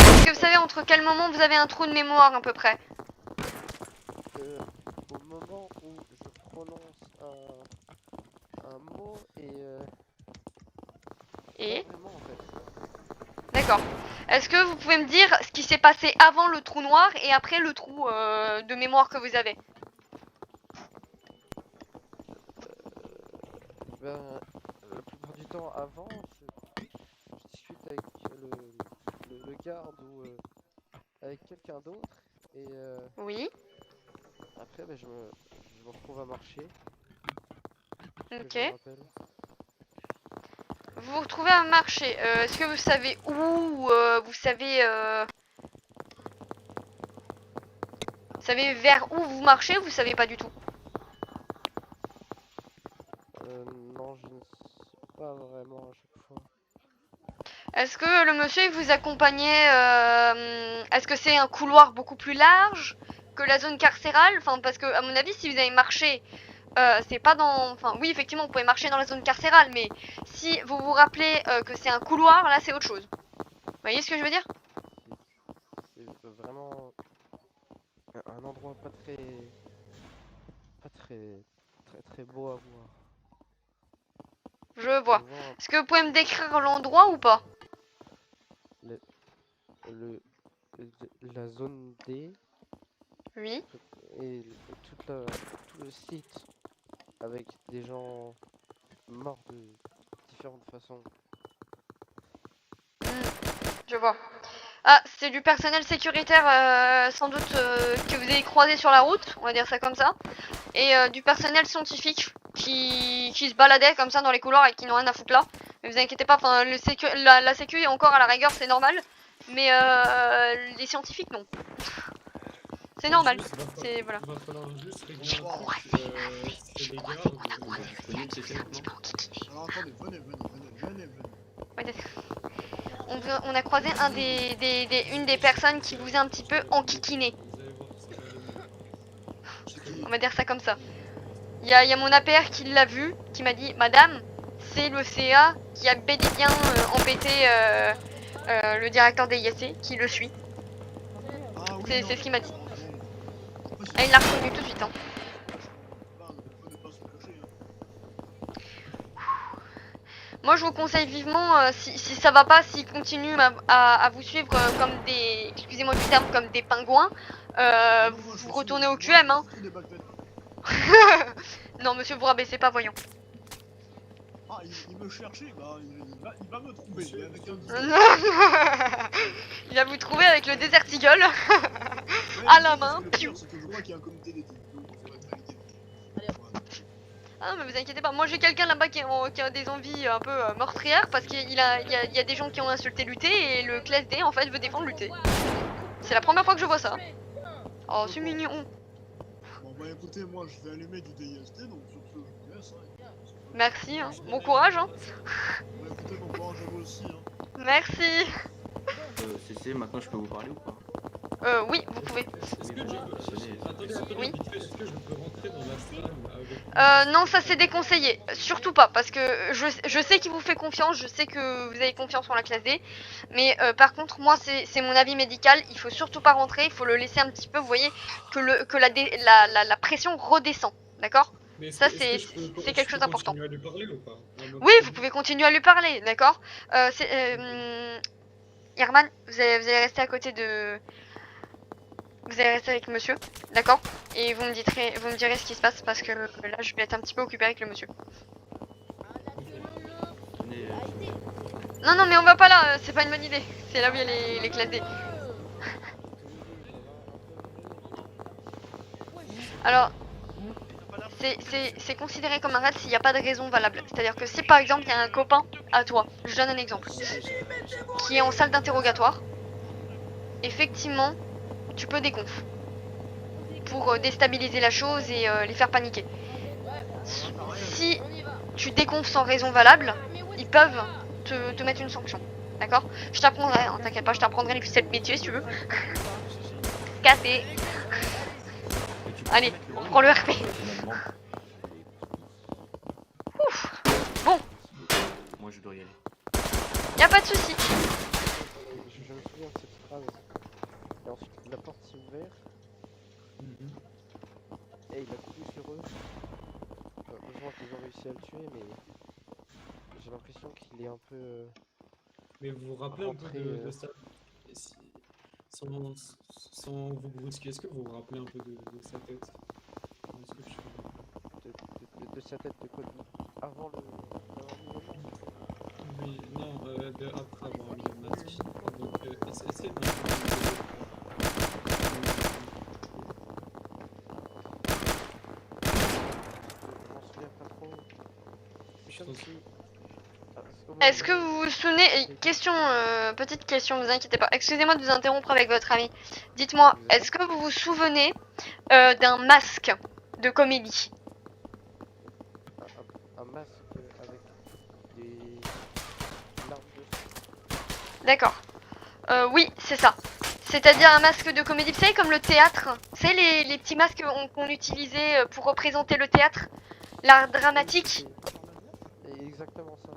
Est-ce que vous savez entre quel moment vous avez un trou de mémoire à peu près? Au moment où je prononce un mot Et pas vraiment, en fait. D'accord. Est-ce que vous pouvez me dire ce qui s'est passé avant le trou noir et après le trou de mémoire que vous avez? Ben, la plupart du temps avant, je discute avec le garde ou avec quelqu'un d'autre et oui. Après ben, je me retrouve à marcher. Ok. Vous vous retrouvez à marcher. Est-ce que vous savez où vous savez vers où vous marchez ou vous savez pas du tout? Non, je ne sais pas vraiment à chaque fois. Est-ce que le monsieur il vous accompagnait est-ce que c'est un couloir beaucoup plus large que la zone carcérale? Enfin, parce que à mon avis, si vous avez marché, c'est pas dans... Enfin, oui, effectivement, vous pouvez marcher dans la zone carcérale, mais si vous vous rappelez que c'est un couloir, là, c'est autre chose. Vous voyez ce que je veux dire? C'est vraiment un endroit pas très beau à voir. Je vois. Est-ce que vous pouvez me décrire l'endroit ou pas? La zone D. Oui. Et tout le site avec des gens morts de différentes façons. Je vois. Ah, c'est du personnel sécuritaire, sans doute, que vous avez croisé sur la route, on va dire ça comme ça. Et du personnel scientifique qui se baladait comme ça dans les couloirs et qui n'ont rien à foutre là. Mais vous inquiétez pas, enfin, la sécu est encore à la rigueur, c'est normal. Mais les scientifiques, non. C'est normal. C'est voilà. Il va falloir juste régler un truc, c'est les gars. Alors attendez, venez. On a croisé une des personnes qui vous a un petit peu enquiquiné. On va dire ça comme ça. Il y a mon APR qui l'a vu, qui m'a dit, Madame, c'est le CA qui a bel et bien embêté le directeur des IAC, qui le suit. C'est ce qu'il m'a dit. Et il l'a reconnu tout de suite. Hein. Moi je vous conseille vivement, si ça va pas, s'il continue à vous suivre comme des, excusez-moi du terme, comme des pingouins, vous retournez au QM. Hein. Non monsieur, vous rabaissez pas, voyons. Ah, il me cherchait, bah, il va me trouver. Il va vous trouver avec le Desert Eagle à la main. Ah mais vous inquiétez pas, moi j'ai quelqu'un là-bas qui a des envies un peu meurtrières parce qu'il y a des gens qui ont insulté l'UT et le classe D en fait veut défendre l'UT. C'est la première fois que je vois ça. Oh c'est mignon. Bon bah écoutez, moi je vais allumer du DIST donc sur ce je vous laisse. Merci, hein. Bon courage. Hein. Bah écoutez, bon courage à vous aussi. Hein. Merci. CC, maintenant je peux vous parler ou pas? Oui, vous pouvez. Est-ce que Oui. je peux rentrer dans la salle avec... Non, ça c'est déconseillé. Surtout pas, parce que je sais qu'il vous fait confiance, je sais que vous avez confiance en la classe D. Mais par contre, moi c'est mon avis médical, il faut surtout pas rentrer, il faut le laisser un petit peu, vous voyez, que la pression redescend, d'accord? Ça c'est quelque chose d'important. Oui, vous pouvez continuer à lui parler, d'accord? Herman, vous allez rester à côté de... Vous allez rester avec monsieur, d'accord? Et vous me direz ce qui se passe parce que là je vais être un petit peu occupée avec le monsieur. Non mais on va pas là, c'est pas une bonne idée. C'est là où il y a les classes D. Alors, c'est considéré comme un raid s'il n'y a pas de raison valable. C'est-à-dire que si par exemple il y a un copain à toi, je donne un exemple, qui est en salle d'interrogatoire, effectivement, tu peux déconf pour déstabiliser la chose et les faire paniquer. Si tu déconfes sans raison valable, ils peuvent te mettre une sanction. D'accord? Je t'apprendrai, hein, t'inquiète pas, je t'apprendrai les ficelles de métier si tu veux. Café. Allez, on prend le RP. Ouf. Bon. Moi je dois y aller. Y'a pas de soucis. Je me souviens de cette phrase. Et ensuite la porte s'est ouverte. Et il a couru sur eux. Heureusement qu'ils ont réussi à le tuer, mais j'ai l'impression qu'il est un peu. Mais vous vous rappelez un peu de ça? Sans vous brusquer, est-ce que vous vous rappelez un peu de sa tête? De sa tête de quoi? Avant le. Oui, non, après avoir mis le masque. Donc, essayez de... Est-ce que vous vous souvenez, question, petite question, vous inquiétez pas, excusez-moi de vous interrompre avec votre ami. Dites-moi, est-ce que vous vous souvenez d'un masque de comédie? Un masque avec des larmes de... D'accord. Oui, c'est ça. C'est-à-dire un masque de comédie, vous savez, comme le théâtre. Vous savez, les petits masques qu'on utilisait pour représenter le théâtre, l'art dramatique. Exactement ça.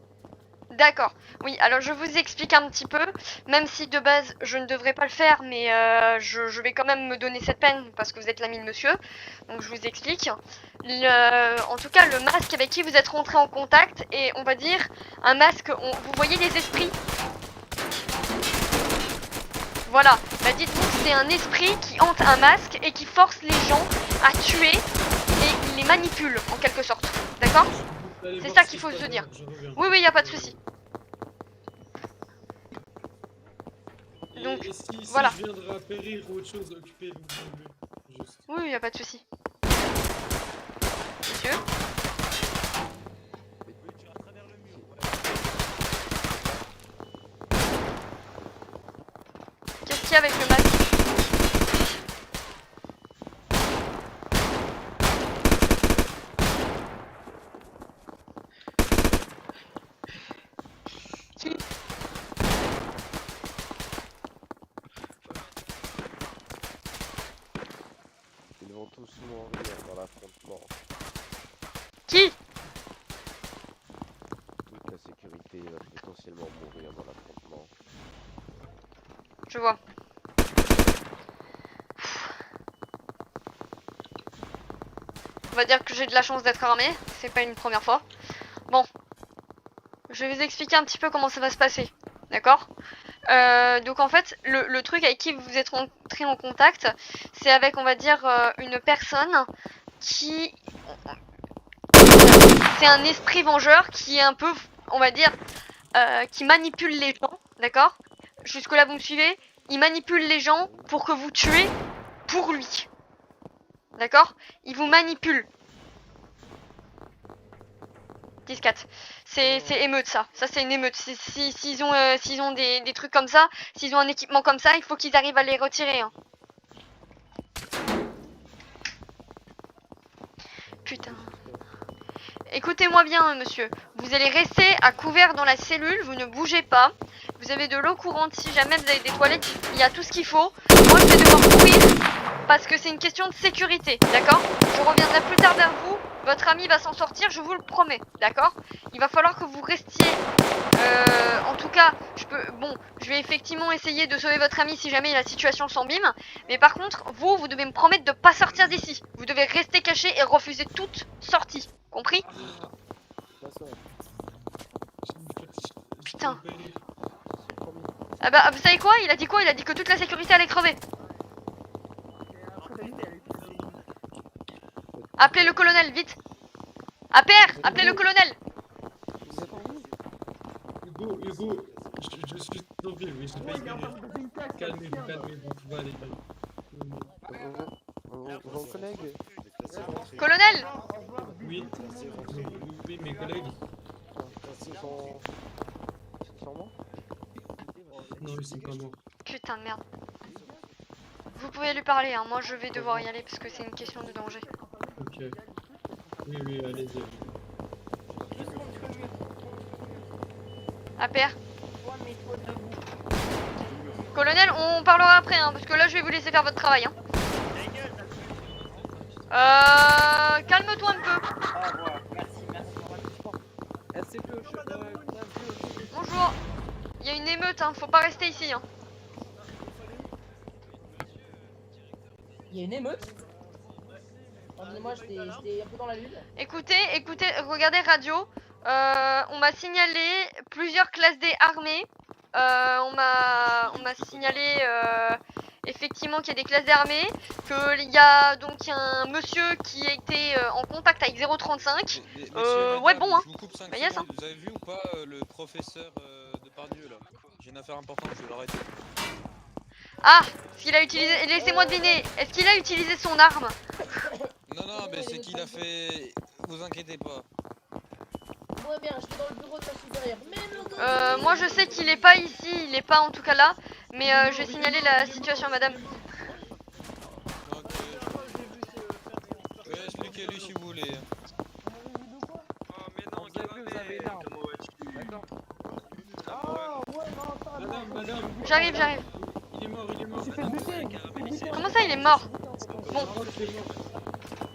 D'accord. Oui, alors je vous explique un petit peu, même si de base je ne devrais pas le faire, mais je vais quand même me donner cette peine parce que vous êtes l'ami de monsieur. Donc je vous explique. En tout cas, le masque avec qui vous êtes rentré en contact est, on va dire, un masque, vous voyez les esprits? Voilà, bah dites-vous que c'est un esprit qui hante un masque et qui force les gens à tuer et il les manipule en quelque sorte. D'accord? C'est ça qu'il faut se dire. Oui, oui, y a pas de souci. Donc, et si voilà. je viendrai à périr ou autre chose, occupez-vous. Juste. Oui, y a pas de souci. Monsieur? Qu'est-ce qu'il y a avec le masque? Qui? Ils vont tous mourir dans l'affrontement. Qui? Toute la sécurité va potentiellement mourir dans l'affrontement. Je vois. On va dire que j'ai de la chance d'être armé, c'est pas une première fois. Bon, je vais vous expliquer un petit peu comment ça va se passer, d'accord? Donc en fait, le truc avec qui vous êtes rentré en contact, c'est avec, on va dire, une personne qui... C'est un esprit vengeur qui est un peu, on va dire, qui manipule les gens, d'accord? Jusque là vous me suivez? Il manipule les gens pour que vous tuez pour lui. D'accord? Il vous manipule. 10-4. C'est émeute ça. Ça c'est une émeute. S'ils ont des trucs comme ça, s'ils ont un équipement comme ça, il faut qu'ils arrivent à les retirer. Hein. Putain. Écoutez-moi bien, monsieur. Vous allez rester à couvert dans la cellule, vous ne bougez pas. Vous avez de l'eau courante si jamais vous avez des toilettes, il y a tout ce qu'il faut. Moi, je vais devoir courir parce que c'est une question de sécurité, d'accord? Je reviendrai plus tard vers vous. Votre ami va s'en sortir, je vous le promets, d'accord? Il va falloir que vous restiez... en tout cas, je vais effectivement essayer de sauver votre ami si jamais la situation s'embime. Mais par contre, vous devez me promettre de ne pas sortir d'ici. Vous devez rester caché et refuser toute sortie. Compris? Putain. Ah bah, vous savez quoi? Il a dit quoi? Il a dit que toute la sécurité allait crever. Appelez le colonel, vite. APR, appelez le colonel. Hugo, je suis tombé, mais je vais pas y calmez-vous, tout va aller. Vos collègues. Colonel. Oui, mes collègues. Ils sont morts? Non, ils sont pas morts. Putain de merde. Vous pouvez lui parler, hein. Moi je vais devoir y aller parce que c'est une question de danger. Ok. Oui, allez-y. APR. Colonel, on parlera après, hein, parce que là je vais vous laisser faire votre travail. Hein. Calme-toi un peu. Bonjour. Il y a une émeute, hein. Faut pas rester ici. Hein. Il y a une émeute. Moi j'étais un peu dans la lune. Écoutez, regardez radio. On m'a signalé plusieurs classes D armées. On m'a signalé effectivement qu'il y a des classes D armées, qu'il y a donc un monsieur qui a été en contact avec 035. Ouais bon hein. Bah, yes, hein. Vous avez vu ou pas le professeur de Pardieu là? J'ai une affaire importante, je vais l'arrêter. Ah, s'il a utilisé, laissez-moi deviner, est-ce qu'il a utilisé son arme? Non, mais c'est qu'il a fait... Vous inquiétez pas. Ouais bien, j'étais dans le bureau de ta supérieure. Moi je sais qu'il est pas ici, il est pas en tout cas là, mais je vais signaler la situation à madame. Ok. Expliquez-lui si vous voulez. Madame. J'arrive. Il est mort. Comment ça il est mort? Bon.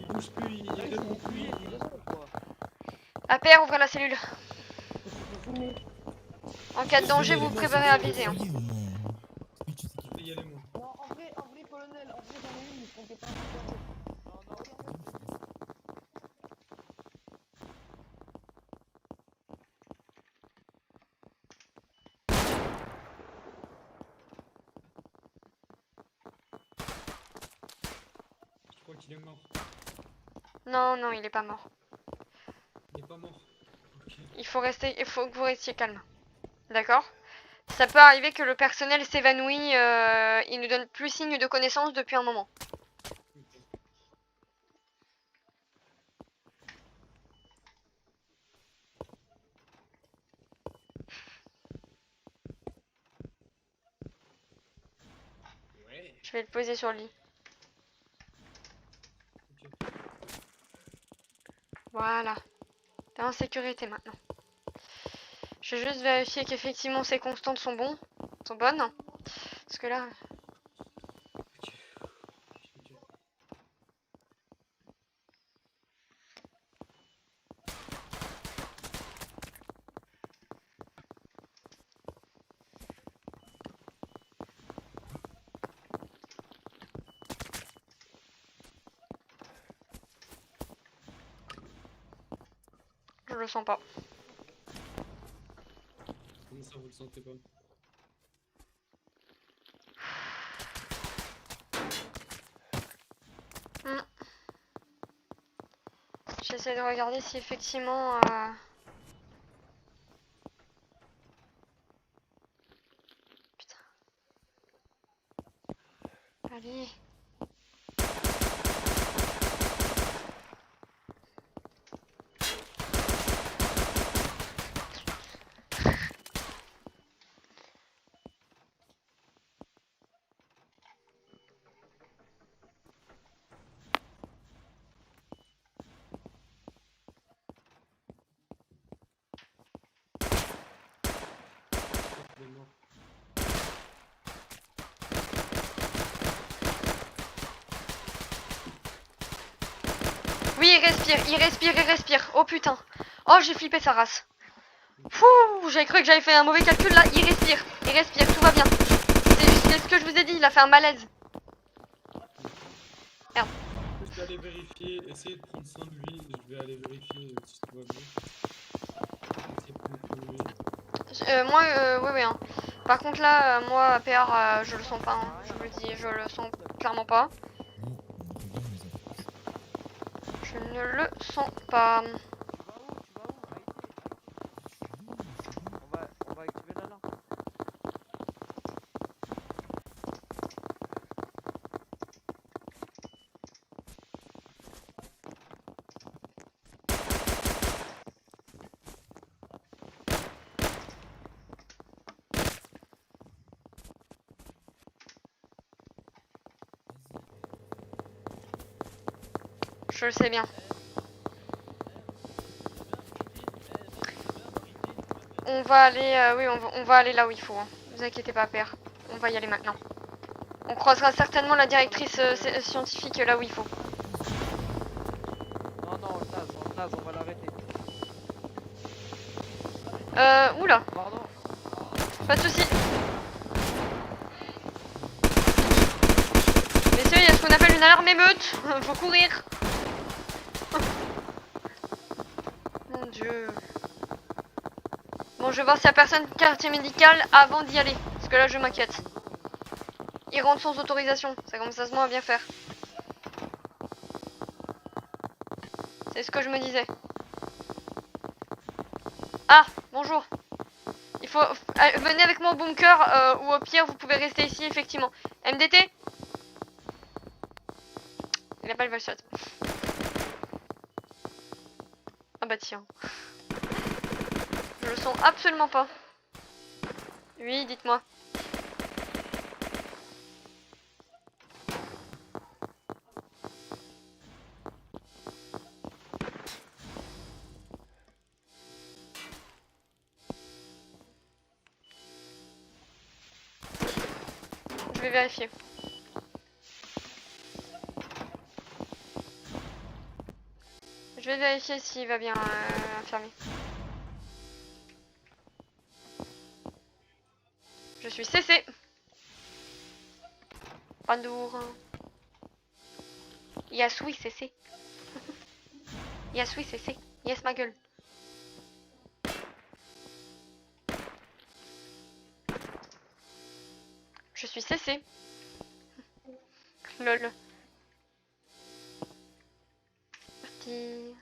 Il bouge plus, il répond plus. APR, ouvrez la cellule. En cas de danger, vous vous préparez à viser. Hein. Je vais y aller moi. Non, en vrai, colonel, j'en ai une, mais je comptais pas. Je crois qu'il est mort. Non, il est pas mort. Il est pas mort. Okay. Il faut que vous restiez calme. D'accord? Ça peut arriver que le personnel s'évanouit, il ne donne plus signe de connaissance depuis un moment. Je vais le poser sur le lit. Voilà. T'es en sécurité maintenant. Je vais juste vérifier qu'effectivement ces constantes sont bonnes. Parce que là... Je le sens pas. Comment ça, vous le sentez pas? J'essaie de regarder si effectivement... Putain. Allez. Oui, il respire. Oh putain. Oh, j'ai flippé sa race. Fouh, j'avais cru que j'avais fait un mauvais calcul là. Il respire, tout va bien. C'est ce que je vous ai dit, il a fait un malaise. Merde. Je vais aller vérifier, essayer de prendre soin de lui. Je vais aller vérifier si tout va bien. Essayer de prendre soin de lui. Moi, oui, hein. Par contre là, moi, PR, je le sens pas. Hein. Je vous le dis, je le sens clairement pas. Je ne le sens pas. On va activer l'alarme. Je le sais bien. On va aller, oui, on va aller là où il faut. Hein. Vous inquiétez pas, père. On va y aller maintenant. On croisera certainement la directrice scientifique là où il faut. Non, Naz, on va l'arrêter. Oula. Pardon. Pas de soucis. Messieurs, il y a ce qu'on appelle une alarme émeute. Faut courir. Mon Dieu. Bon, je vais voir s'il y a personne quartier médical avant d'y aller. Parce que là, je m'inquiète. Ils rentrent sans autorisation. Ça commence à se moins à bien faire. C'est ce que je me disais. Ah, bonjour. Il faut... venez avec moi au bunker, ou au pire, vous pouvez rester ici, effectivement. MDT? Il a pas le vol shot. Ah bah tiens. Je le sens absolument pas. Oui, dites-moi. Je vais vérifier. Je vais vérifier s'il va bien, infirmier. Je suis CC. Bonjour. Yes, oui, CC. Yes, oui, CC. Yes, ma gueule. Je suis CC. Lol. Parti.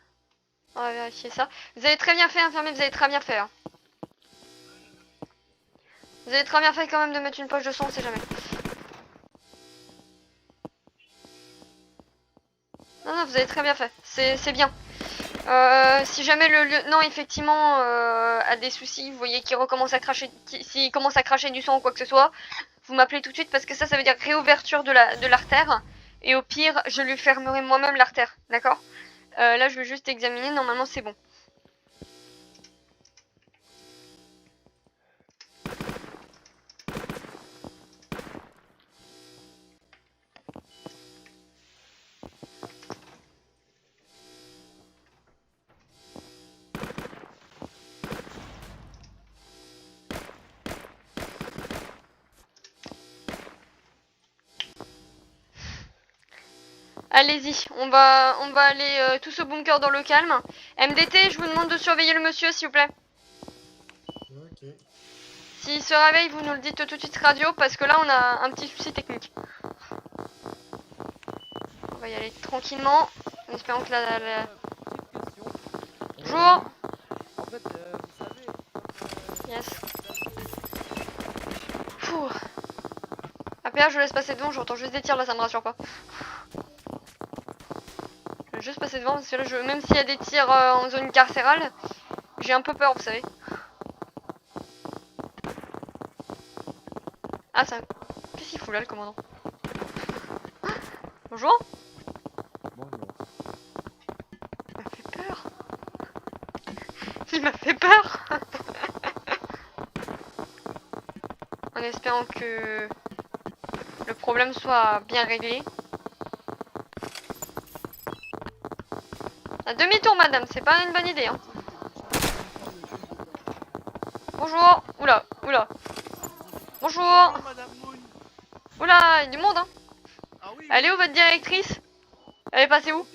On va vérifier ça. Vous avez très bien fait, infirmier, vous avez très bien fait. Hein. Vous avez très bien fait quand même de mettre une poche de sang, on sait jamais. Non, non, vous avez très bien fait. C'est bien. Si jamais le lieutenant effectivement a des soucis, vous voyez qu'il recommence à cracher, s'il commence à cracher du sang ou quoi que ce soit, vous m'appelez tout de suite parce que ça veut dire réouverture de l'artère. Et au pire, je lui fermerai moi-même l'artère, d'accord? Là, je vais juste examiner, normalement c'est bon. Allez-y, on va aller tous au bunker dans le calme. MDT, je vous demande de surveiller le monsieur, s'il vous plaît. Ok. S'il se réveille, vous nous le dites tout de suite radio, parce que là, on a un petit souci technique. On va y aller tranquillement, en espérant que la... Bonjour. En fait, vous savez... Yes. Pouh. APA, je laisse passer devant, j'entends juste des tirs, là, ça me rassure pas. Je vais juste passer devant, parce que là, même s'il y a des tirs en zone carcérale, j'ai un peu peur, vous savez. Ah, ça... Qu'est-ce qu'il fout là, le commandant? Bonjour. Il m'a fait peur. Il m'a fait peur. En espérant que le problème soit bien réglé. À demi-tour, madame, c'est pas une bonne idée, hein. Bonjour. Oula, oula. Bonjour. Oula, il y a du monde, hein. Elle est où votre directrice? Elle est passée où?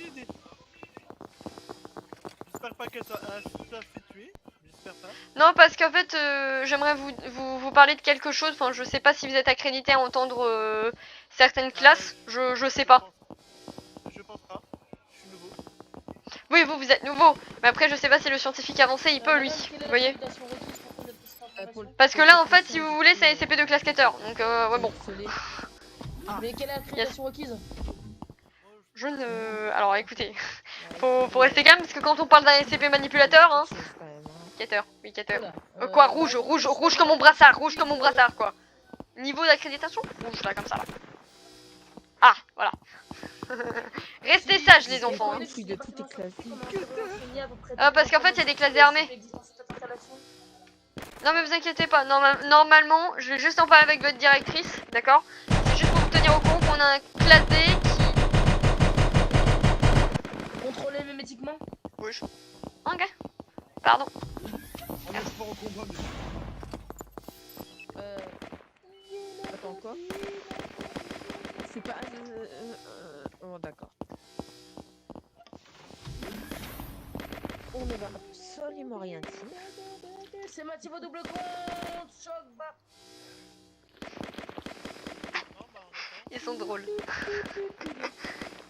J'espère pas qu'elle soit fait tuer. J'espère pas. Non, parce qu'en fait, j'aimerais vous parler de quelque chose. Enfin, je sais pas si vous êtes accrédité à entendre certaines classes. Je sais pas. Je pense pas. Je suis nouveau. Oui, vous êtes nouveau. Mais après, je sais pas si le scientifique avancé, il peut, lui. Vous voyez? Parce que là, en fait, si vous voulez, c'est SCP de classe 14. Donc, ouais, bon. Mais quelle est l'accréditation requise? Je ne... Alors, écoutez. faut rester calme, parce que quand on parle d'un SCP manipulateur, hein... Quêteur, oui, quêteur. Quoi, rouge comme mon brassard, quoi. Niveau d'accréditation? Rouge, là, comme ça, là. Ah, voilà. Restez sages, les enfants. Hein. Parce qu'en fait, il y a des classes armées. Non, mais vous inquiétez pas. Normalement, je vais juste en parler avec votre directrice, d'accord? C'est juste pour vous tenir au courant qu'on a un classe D qui... Contrôler mémétiquement? Rouge. Ok. Pardon. Attends, quoi? C'est pas... Oh, d'accord. On ne va absolument rien dire. C'est Mathieu au double compte. Choc, bah. Ils sont drôles.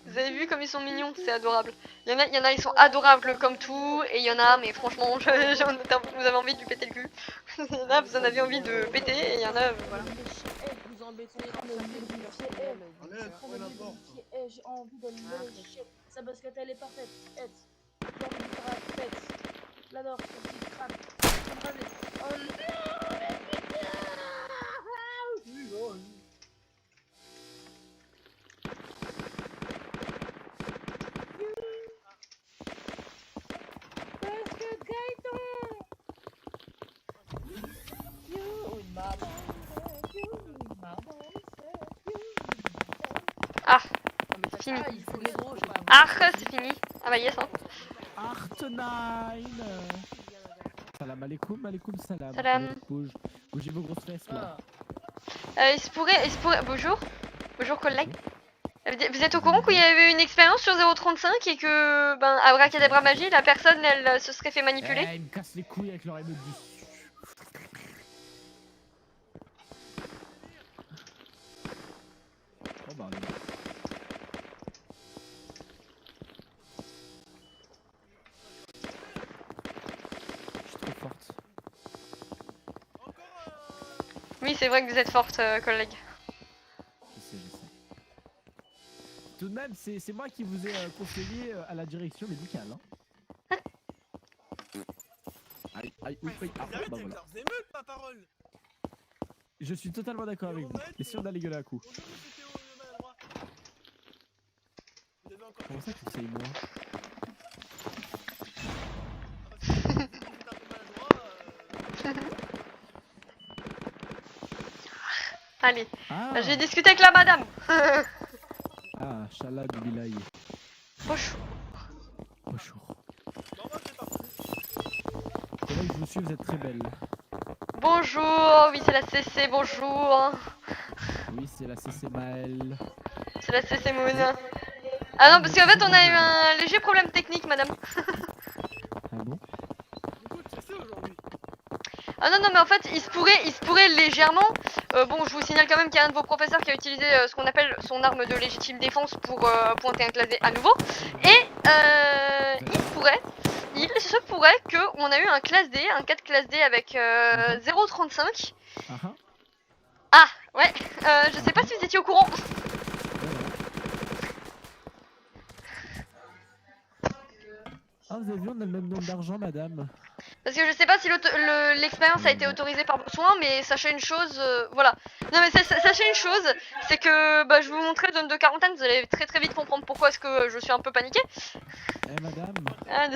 Vous avez vu comme ils sont mignons? C'est adorable. Il y en a, ils sont adorables comme tout. Et il y en a, mais franchement, vous avez envie de lui péter le cul. Il y en a, vous en avez envie de péter. Et il y en a, voilà. Vous embêtez, j'ai envie de le chier. Sa basket elle est parfaite. J'ai envie de faire la fête. L'adore, ce petit crâne. Oh non, mais putain! Parce que Gaëtan! You, une maman. Ah, c'est fini. Ah, c'est fini. Ah bah yes, hein. Art9. Salam alaikum, alaikum salam. Salam. Bougez vos grosses fesses là. Il se pourrait... Bonjour. Bonjour, collègue. Vous êtes au courant qu'il y avait une expérience sur 035 et que, ben, abracadabra magie, la personne, elle se serait fait manipuler? Ils me cassent les couilles avec leur émeute dessus. Oh bah on est là. Je suis trop forte. Oui, c'est vrai que vous êtes forte, collègue. Je sais. Tout de même, c'est moi qui vous ai conseillé à la direction médicale. Hein. Aïe, oui, bah voilà. Vous aimez ma parole? Je suis totalement d'accord avec vous. Et si on a les gueules à coups? Comment ça, tu sais moi? Allez, Ah, j'ai discuté avec la madame. ah, Shala du Bilaï. Bonjour. Bonjour. Collègue, je vous suis, vous êtes très belle. Bonjour, oui c'est la CC, bonjour. Oui, c'est la CC Maël. C'est la CC Moon. Ah non, parce qu'en fait on a eu un léger problème technique, madame. Ah bon? Ah non, mais en fait il se pourrait légèrement. Bon, je vous signale quand même qu'il y a un de vos professeurs qui a utilisé ce qu'on appelle son arme de légitime défense pour pointer un classe D à nouveau. Et il se pourrait qu'on a eu un classe D, un 4 classe D avec 0,35. Ah, ouais, je sais pas si vous étiez au courant. Ah, vous avez vu, on a le même nombre d'argent, madame. Parce que je sais pas si l'expérience a été autorisée par soin, mais sachez une chose, voilà. Non mais sachez une chose, c'est que bah, je vais vous montrer zone de quarantaine, vous allez très très vite comprendre pourquoi est-ce que je suis un peu paniquée. Eh, madame. Ah,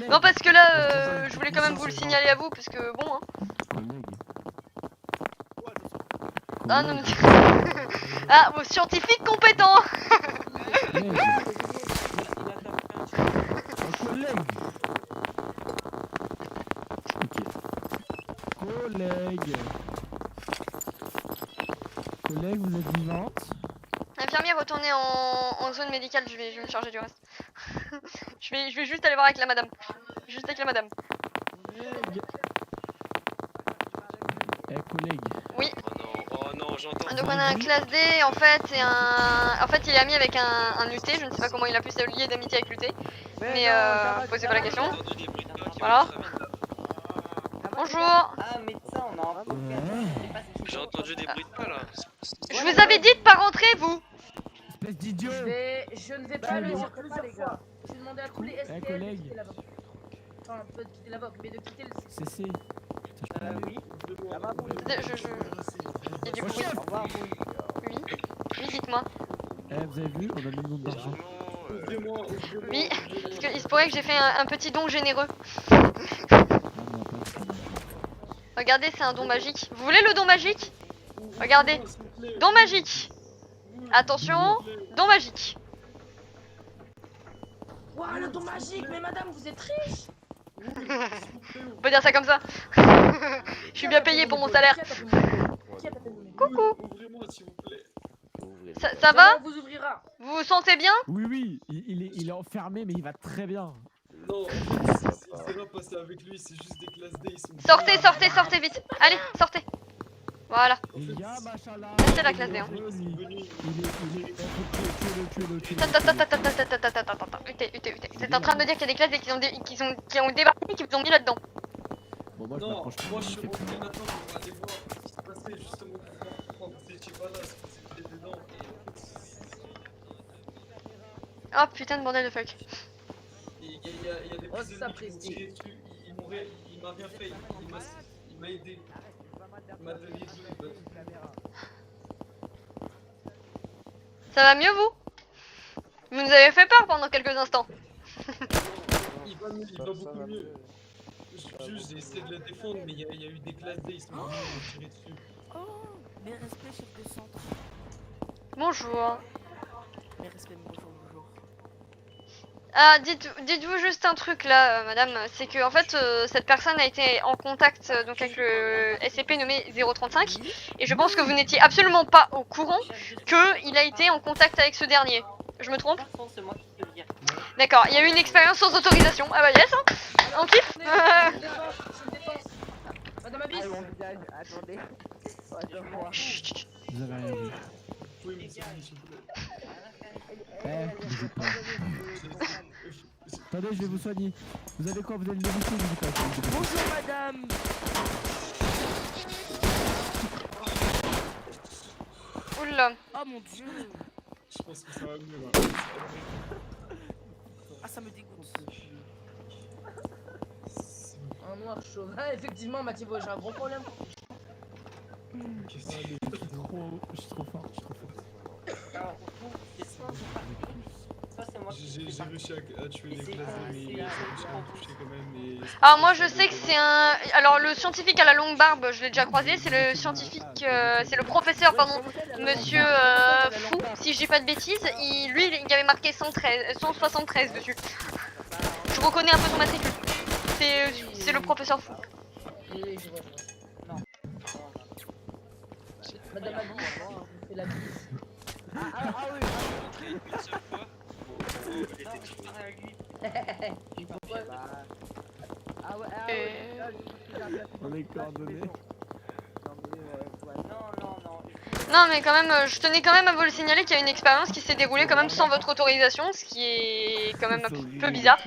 non parce que là, je voulais quand même vous le signaler à vous, parce que bon hein. Ah non mais... Ah, vos scientifiques compétents. Collègue. Collègue, vous êtes vivante? Infirmière, retournez en zone médicale, je vais me charger du reste. je vais juste aller voir avec la madame. Juste avec la madame. Collègue. Eh, collègue. Oui. Oh non, j'entends. Donc on a un classe D en fait et en fait il est ami avec un UT, je ne sais pas comment il a pu se lier d'amitié avec l'UT. Mais posez pas la question. Voilà. Bonjour. Ah, médecin, on a un J'ai entendu des bruits de pas là. Je vous avais dit de pas rentrer vous. Espèce d'idiot. Je ne vais pas le dire plusieurs fois. J'ai demandé à tous les SPL de collègue. quitter la box. Enfin, pas de quitter la box, mais de quitter le site. CC. oui. Il y a du bruit. Oui. Oui, dites-moi. Eh, vous avez vu, on a le même nombre d'argent. Oui, parce qu'il se pourrait que j'ai fait un petit don généreux. Regardez, c'est un don magique. Vous voulez le don magique? Regardez. Don magique. Attention, don magique. Waouh, le don magique, mais madame, vous êtes riche. On peut dire ça comme ça. Je suis bien payé pour mon salaire. Coucou. Ça va? Vous ouvrira. Vous vous sentez bien? Oui, il est enfermé, mais il va très bien. Non, c'est pas passer avec lui, c'est juste des classes D, ils sont... Sortez vite. Allez, sortez. Voilà. Les gars, machallah. C'est la classe D. Hein. Vous êtes en train de me dire qu'il y a des classes D qui ont débarqué et qui vous ont mis là-dedans. Bon, moi, Non, moi je suis rentré maintenant pour aller voir ce qui se passait justement quand vous étiez pas là, ce que vous étiez dedans. Oh putain de bordel de fuck. Il y a des petits ennemis qui m'ont tiré dessus, il m'a rien fait, il m'a aidé. Il m'a donné tout. Ça va mieux vous? Vous nous avez fait peur pendant quelques instants. Il va beaucoup mieux. Juste j'ai essayé de le défendre, mais il y a eu des classes D, ils sont venus me tirer dessus. Oh, mes respects, chef de centre. Bonjour. Mes respects, bonjour. Ah, dites-vous juste un truc là, madame, c'est que en fait cette personne a été en contact donc avec le SCP nommé 035 et je pense que vous n'étiez absolument pas au courant qu'il a été en contact avec ce dernier. Je me trompe? D'accord, il y a eu une expérience sans autorisation. Ah bah yes, hein. On kiffe. Madame Abyss. Attendez. Chut. Vous avez rien vu. Eh, bougez pas. Attendez, je vais vous soigner. Vous avez quoi? Vous avez le médicament? Bonjour madame. là. Oh mon dieu. Je pense que ça va mieux là. Ah, ça me dégoûte. Un noir chaud. Ah, effectivement, Mathieu, j'ai un gros problème. Je suis trop fort, je suis trop fort. Alors, vous, ça c'est moi qui J'ai réussi à tuer des clasés, mais j'ai réussi à en toucher quand même. Et... Alors moi je sais que c'est un... Alors le scientifique à la longue barbe, je l'ai déjà croisé, c'est le scientifique... c'est le professeur, pardon, monsieur Fou, si je dis pas de bêtises. Lui, il y avait marqué 173 dessus. Je reconnais un peu son matricule. C'est le professeur Fou. Oui, je vois. Non. Madame Abby, on fait la bise. Ah oui. Une seule fois. Ah ouais, On est coordonnés. Non mais quand même, je tenais quand même à vous le signaler qu'il y a une expérience qui s'est déroulée quand même sans votre autorisation, ce qui est quand même un peu bizarre.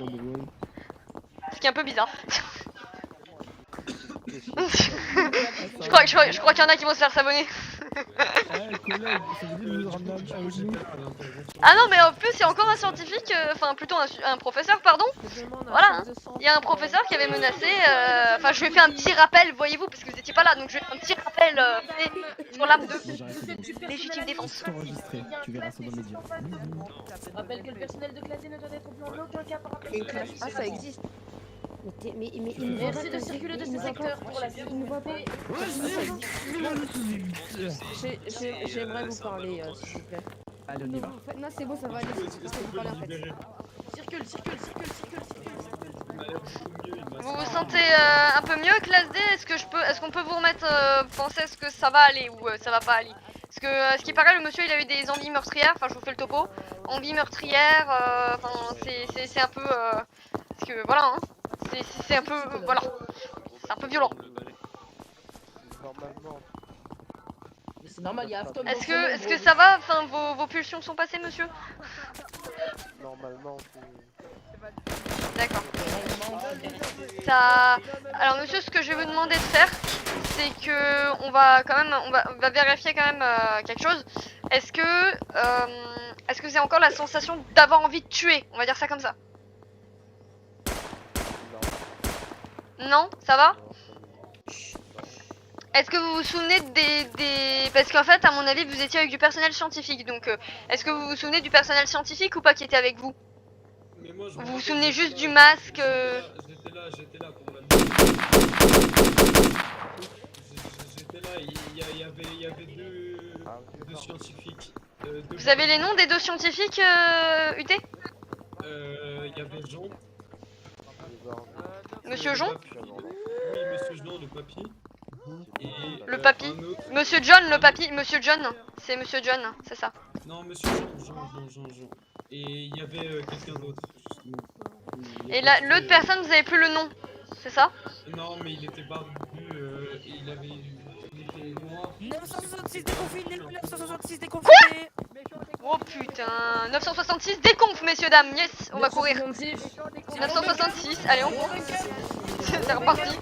Ce qui est un peu bizarre. je crois qu'il y en a qui vont se faire s'abonner. Ah non mais en plus il y a encore un scientifique, enfin plutôt un professeur pardon. Voilà, hein. Il y a un professeur qui avait menacé, enfin je lui ai fait un petit rappel, voyez-vous, parce que vous étiez pas là, donc je lui ai fait un petit rappel sur l'arme de légitime défense. Tu verras ça dans les médias. Je rappelle que le personnel de classe D ne doit être plus en aucun cas par rapport Ah, ça existe. Mais merci de circuler de ce secteur pour la sécurité. J'aimerais vous parler, s'il vous plaît. Allez, on y va. Non, c'est bon, ça va aller. Je vais vous parler en fait. Circule. Vous vous sentez un peu mieux classe D? Est-ce qu'on peut vous remettre penser à ce que ça va aller ou ça va pas aller? Parce que ce qui paraît, le monsieur il a eu des envies meurtrières, enfin je vous fais le topo. Envies meurtrières, enfin c'est un peu... parce que voilà, hein. C'est un peu... voilà. C'est un peu violent. Normalement. Mais c'est normal, il y a Afton. Est-ce que ça va? Enfin vos pulsions sont passées monsieur? Normalement, D'accord. Ça... Alors monsieur, ce que je vais vous demander de faire, c'est que on va quand même, on va vérifier quand même quelque chose. Est-ce que c'est encore la sensation d'avoir envie de tuer? On va dire ça comme ça. Non, ça va? Est-ce que vous vous souvenez des... Parce qu'en fait, à mon avis, vous étiez avec du personnel scientifique, donc est-ce que vous vous souvenez du personnel scientifique ou pas qui était avec vous? Mais moi, Vous vous souvenez juste du masque J'étais là pour la... J'étais là, il y avait deux scientifiques. Vous avez les noms des deux scientifiques UT? Il y avait Jean. Monsieur Jean? Oui, Monsieur Jean, le papy. Et le papy. Monsieur John, le papy. Monsieur John. C'est Monsieur John, c'est ça. Non, Monsieur Jean. Et il y avait quelqu'un d'autre, justement. Et l'autre personne, vous avez plus le nom, c'est ça? Non, mais il était barbu, et il était noir. 966 déconfiné, 966 déconfiné. Oh putain, 966 déconf, messieurs dames, yes, on va courir. 966, allez on court. C'est reparti.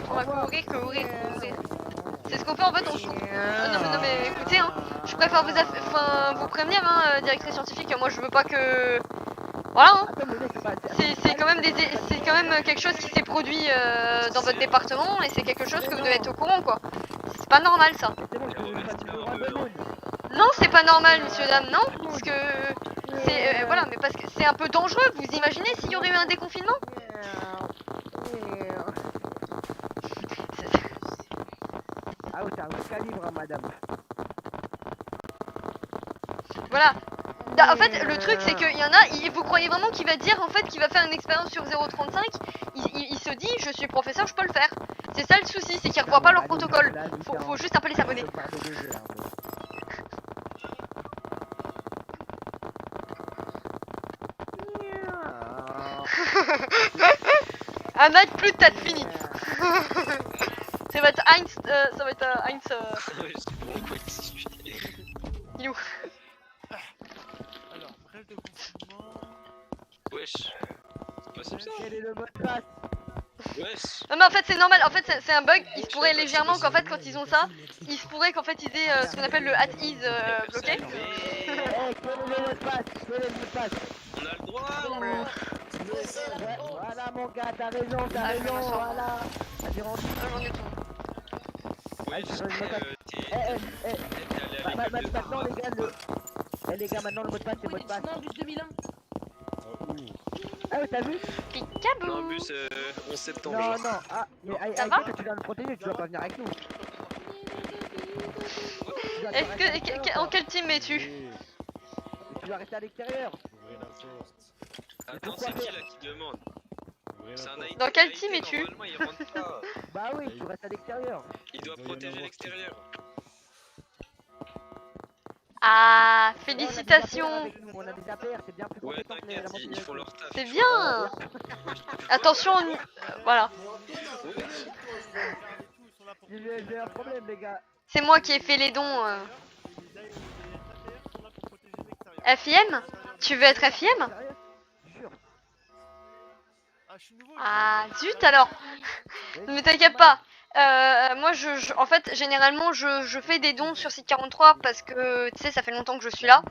On va courir. C'est ce qu'on fait en fait, on se... non mais écoutez, hein, je préfère vous prévenir, hein, directrice scientifique, moi je veux pas que... Voilà, hein. C'est quand même quelque chose qui s'est produit dans votre département et c'est quelque chose que vous devez être au courant quoi. C'est pas normal ça. Non, c'est pas normal, messieurs dames, non, parce que c'est voilà, mais parce que c'est un peu dangereux. Vous imaginez s'il y aurait eu un déconfinement? Ah oui, t'as un calibre, hein, madame. Voilà. En fait, le truc c'est qu'il y en a, vous croyez vraiment qu'il va dire en fait qu'il va faire une expérience sur 0,35? Il se dit, je suis professeur, je peux le faire. C'est ça le souci, c'est qu'ils revoient pas leur protocole. Faut juste un peu les s'abonner. Ahmad, plus de tête, fini. Ça va être Heinz, Il est où? Alors, bref de confinement. Wesh. C'est possible ça? Quel est le mot de passe? Non mais en fait c'est normal, en fait c'est un bug, il se pourrait légèrement qu'en fait quand ils ont ça, il se pourrait qu'en fait ils aient ce qu'on appelle le at ease bloqué. On a le droit. Voilà mon gars, t'as raison, voilà. Vas-y, rentre. Maintenant les gars, les gars, maintenant le mot de passe c'est le mot de passe. Non, bus 2001. Ah ouais, t'as vu? Non, bus 11 septembre. Non, genre. non, ah, mais Ça avec va toi, tu dois le protéger, tu dois pas venir avec nous. Est-ce que en quel team es-tu? Tu dois rester à l'extérieur. Attends, c'est qui là qui demande? C'est un IT, Dans quel team es-tu? Normalement, il rentre pas. Bah oui, tu restes à l'extérieur. Il doit protéger l'extérieur. Ah, félicitations. On a des APR, c'est bien plus Ouais, compétent que t'inquiète, la ils font leur taf. C'est bien. Attention, voilà. J'ai un problème, les gars. C'est moi qui ai fait les dons. FIM? Tu veux être FIM? Ah, zut alors. Ne t'inquiète pas. Moi, en fait, généralement, je fais des dons sur site 43 parce que, tu sais, ça fait longtemps que je suis là.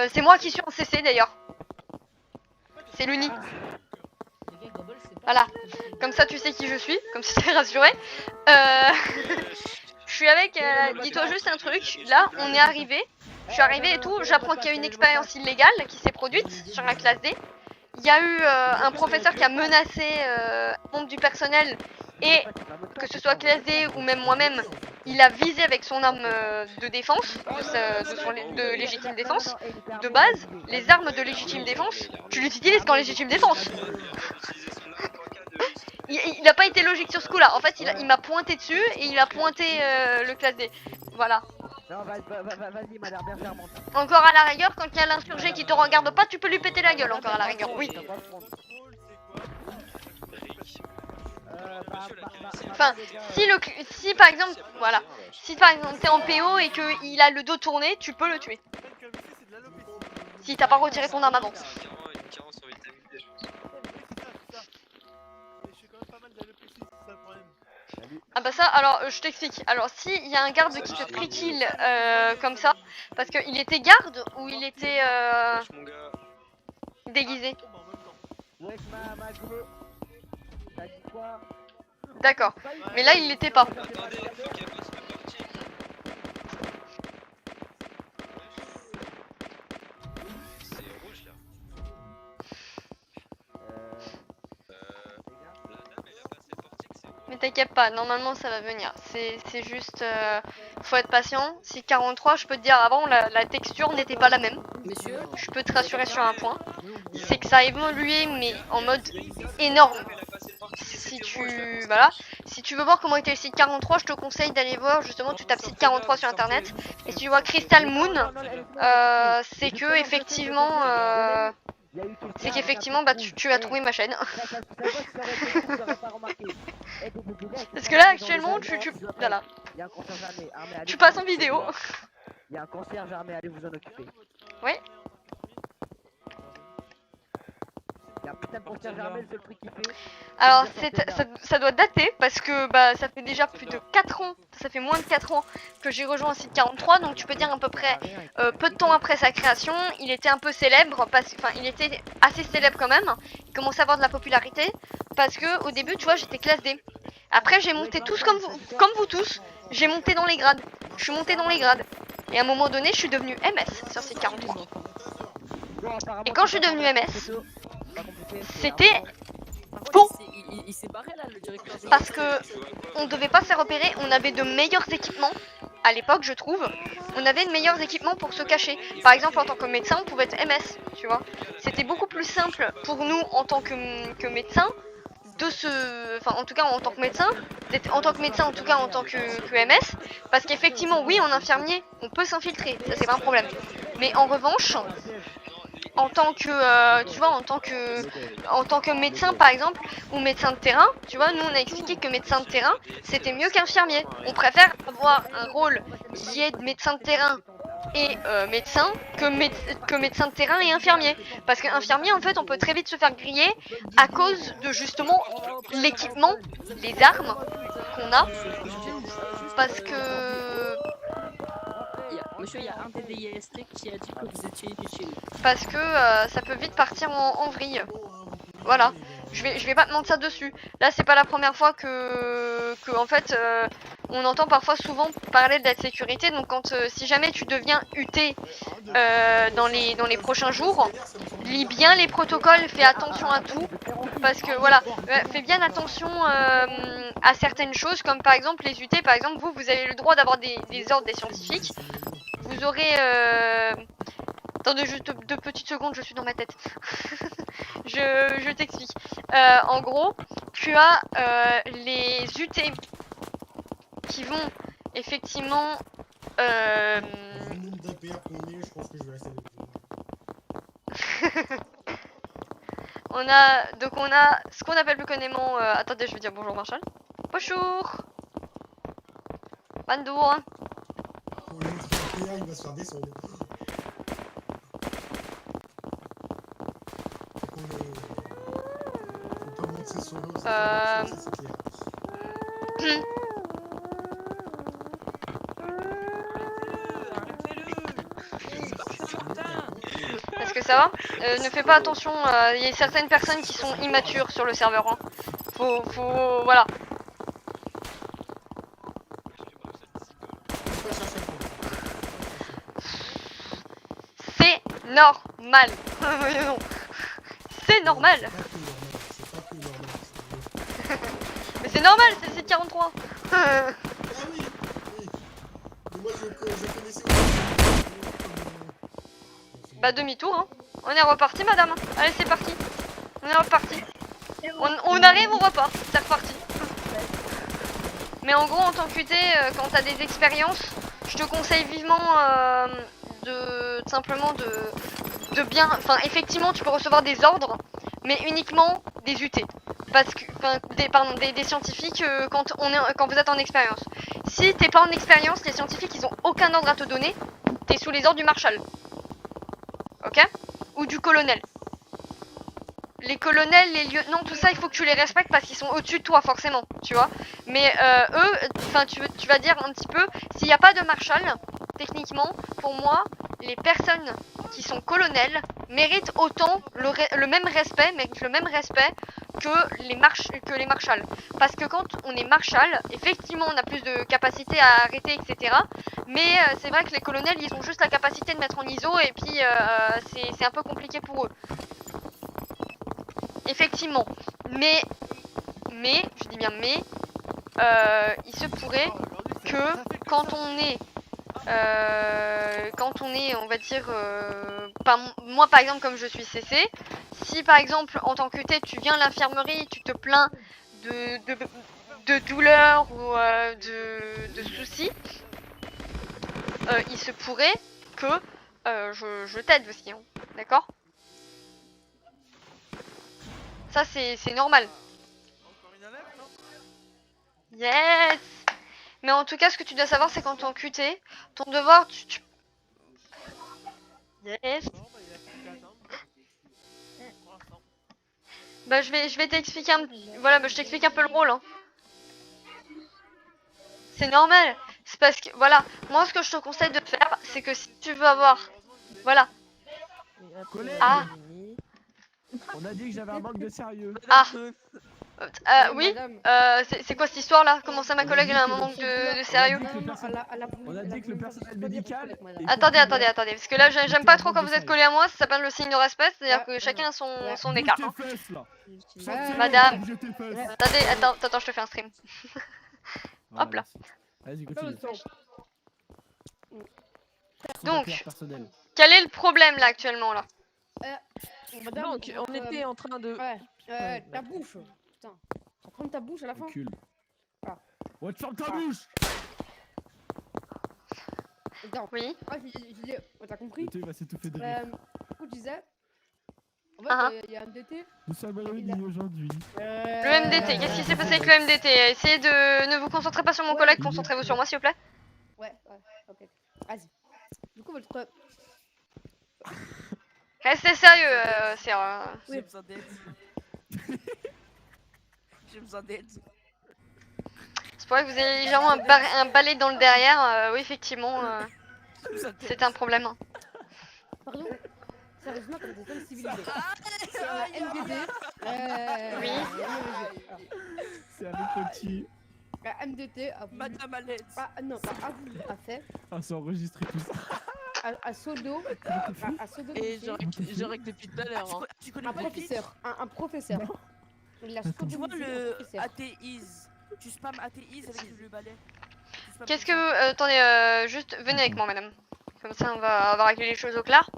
C'est moi qui suis en CC d'ailleurs. C'est l'uni. Voilà. Comme ça, tu sais qui je suis. Comme ça, t'es rassuré. Je suis avec... dis-toi juste un truc. Là, on est arrivé. Je suis arrivé et tout. J'apprends qu'il y a une expérience illégale qui s'est produite sur la classe D. Il y a eu un professeur qui a menacé un membre du personnel et que ce soit classe D ou même moi-même, il a visé avec son arme de défense, de légitime défense. De base, les armes de légitime défense, tu les utilises qu'en légitime défense. Il n'a pas été logique sur ce coup-là. En fait, il m'a pointé dessus et il a pointé le classe D. Voilà. Non, vas-y, madame, viens faire mon temps. Encore à la rigueur, quand il y a l'insurgé qui te regarde pas, tu peux lui péter la gueule. Encore à la rigueur, oui. Enfin, si par exemple, voilà, si par exemple t'es en PO et qu'il a le dos tourné, tu peux le tuer. Si t'as pas retiré ton arme avant. Ah bah ça, alors je t'explique. Alors si il y a un garde qui te free kill comme ça, parce qu'il était garde ou il était déguisé. D'accord, mais là il l'était pas. Mais t'inquiète pas, normalement ça va venir. C'est juste, faut être patient. Si 43, je peux te dire avant, la texture n'était pas la même. Messieurs, je peux te rassurer sur un point. C'est que ça a évolué, mais en mode énorme. Si tu veux voir comment était le site 43, je te conseille d'aller voir, justement, tu tapes site 43 sur internet. Et si tu vois Crystal Moon, c'est que effectivement... c'est qu'effectivement, bah, tu as trouvé ma chaîne. Parce que là, actuellement, voilà. Tu passes en vidéo. Il y a un concierge armé, allez vous en occuper. Ouais. Il y a un putain de concierge armé, le seul truc qu'il fait. Alors, ça doit dater parce que bah, ça fait déjà plus de 4 ans, ça fait moins de 4 ans que j'ai rejoint un site 43, donc tu peux dire à peu près peu de temps après sa création, il était un peu célèbre, il était assez célèbre quand même, il commençait à avoir de la popularité parce que au début, tu vois, j'étais classe D. Après, j'ai monté tous comme vous tous, j'ai monté dans les grades, je suis monté dans les grades. Et à un moment donné, je suis devenu MS sur site 43. Et quand je suis devenu MS, c'était bon. Il s'est barré là, le directeur. Parce que on devait pas se faire repérer, on avait de meilleurs équipements. À l'époque, je trouve, on avait de meilleurs équipements pour se cacher. Par exemple, en tant que médecin, on pouvait être MS, tu vois. C'était beaucoup plus simple pour nous en tant que médecin en tout cas en tant que médecin, en tant que MS, parce qu'effectivement, oui, en infirmier, on peut s'infiltrer, ça c'est pas un problème. Mais en revanche, en tant que en tant que médecin par exemple ou médecin de terrain, tu vois, nous on a expliqué que médecin de terrain c'était mieux qu'infirmier. On préfère avoir un rôle qui est de médecin de terrain et médecin que médecin de terrain et infirmier. Parce qu'infirmier, en fait, on peut très vite se faire griller à cause de justement l'équipement, les armes qu'on a. Parce que... Monsieur, il y a un des DIST qui a dit que vous étiez inutile. Parce que ça peut vite partir en vrille. Voilà. Je vais pas te mentir dessus. Là, c'est pas la première fois que en fait, on entend parfois souvent parler de la sécurité. Donc, quand si jamais tu deviens UT dans les prochains jours, lis bien les protocoles, fais attention à tout. Parce que voilà, fais bien attention à certaines choses, comme par exemple les UT. Par exemple, vous avez le droit d'avoir des ordres des scientifiques. Vous aurez... Attendez juste 2 petites secondes, je suis dans ma tête. je t'explique. En gros, tu as les UT qui vont effectivement... Le nombre d'APR qu'on est, je pense que je vais rester on a ce qu'on appelle plus communément... attendez, je vais dire bonjour Marshall. Bonjour. Bandour. Pour le nombre d'APR, il va se faire descendre. Faut pas montrer son lot, c'est clair. Est-ce que ça va? Ne fais pas attention, il y a certaines personnes qui sont immatures sur le serveur. Hein. Voilà. C'est normal. C'est normal. Mais c'est normal, c'est le site 43. Ah oui, oui. Mais moi je connaissais Bah demi-tour, hein. On est reparti madame. Allez c'est parti. On est reparti. On arrive au repas, c'est reparti. Mais en gros en tant qu'UT, quand t'as des expériences, je te conseille vivement simplement de bien... Enfin effectivement tu peux recevoir des ordres, mais uniquement des UT. Parce que, des scientifiques quand vous êtes en expérience. Si t'es pas en expérience, les scientifiques ils ont aucun ordre à te donner, t'es sous les ordres du marshal. Ok? Ou du colonel. Les colonels, les lieutenants, tout ça, il faut que tu les respectes parce qu'ils sont au-dessus de toi, forcément, tu vois. Mais eux, enfin, tu vas dire un petit peu, s'il n'y a pas de marshal, techniquement, pour moi, les personnes qui sont colonels méritent autant le même respect, que les marshals. Parce que quand on est marshal, effectivement, on a plus de capacité à arrêter, etc. Mais c'est vrai que les colonels, ils ont juste la capacité de mettre en ISO et puis c'est un peu compliqué pour eux. Effectivement, mais, je dis bien mais, il se pourrait que quand on est, on va dire, moi par exemple comme je suis CC, si par exemple en tant que T tu viens à l'infirmerie, tu te plains de douleur ou de soucis, il se pourrait que je t'aide aussi, hein, d'accord ? Ça c'est normal. Yes. Mais en tout cas ce que tu dois savoir c'est qu'en tant qu'UT, ton devoir Yes. Bah je vais t'expliquer je t'explique un peu le rôle hein. C'est normal. C'est parce que voilà, moi ce que je te conseille de faire, c'est que si tu veux avoir voilà. Ah. On a dit que j'avais un manque de sérieux. Ah. Oui, c'est quoi cette histoire là? Comment ça ma collègue elle a un manque de sérieux? On a dit que le personnel médical... Attendez, parce que là j'aime pas trop quand vous êtes collé à moi, ça s'appelle le signe de respect, c'est-à-dire que chacun a son écart. Hein. Madame, attends, je te fais un stream. Hop là. Vas-y, continue. Donc, quel est le problème là actuellement là? Donc, on était en train de... ta bouche. Putain, tu vas prendre ta bouche à la fin. Voilà. Ouais, tu fermes ta bouche. Attends. Oui. Ah, t'as compris? Il va s'étouffer de rire. Du coup, je disais... En fait, il y a un MDT. Nous sommes réunis aujourd'hui. Le MDT, qu'est-ce qui s'est passé avec le MDT? Essayez de... Ne vous concentrez pas sur mon collègue, concentrez-vous sur moi s'il vous plaît. Ouais, ok. Vas-y. Du coup, votre... Restez sérieux, c'est... J'ai besoin d'aide. J'ai besoin d'aide. C'est pour ça que vous avez légèrement un balai dans le derrière, oui effectivement, c'est un problème. Pardon? Sérieusement, comme des hommes civilisés. C'est un MDT. Oui. C'est un petit. Un MDT a voulu... Madame Alette. Ah, non, pas a voulu, a fait. Ah, c'est enregistré tout ça. À Sodo. À Sodo. Et je règle depuis tout à l'heure. Hein. Tu connais un professeur. Un professeur. Il a Tu vois sodomisé le un professeur. athéise. Tu spams athéise avec le balai. Qu'est-ce que... attendez, juste venez avec moi madame. Comme ça on va régler les choses au clair.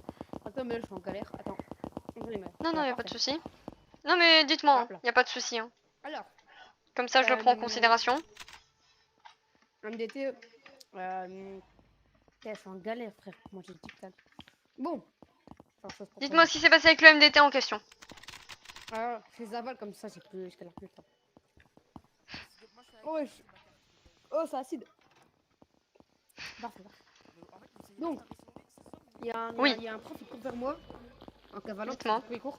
Attends, mais là je suis en galère. Attends. Non, non, y a pas de souci. Non mais dites-moi, y a pas de souci. Hein. Alors. Comme ça je le prends en considération. MDT... je suis en galère frère. Moi j'ai dit calme. Bon. Dites-moi ce qui s'est passé avec le MDT en question. Alors, je les avale comme ça, j'ai plus... Je galère plus le temps. Oh, oh c'est acide. Parfait. Donc, il y a un prof qui court vers moi, en cavalant, il court.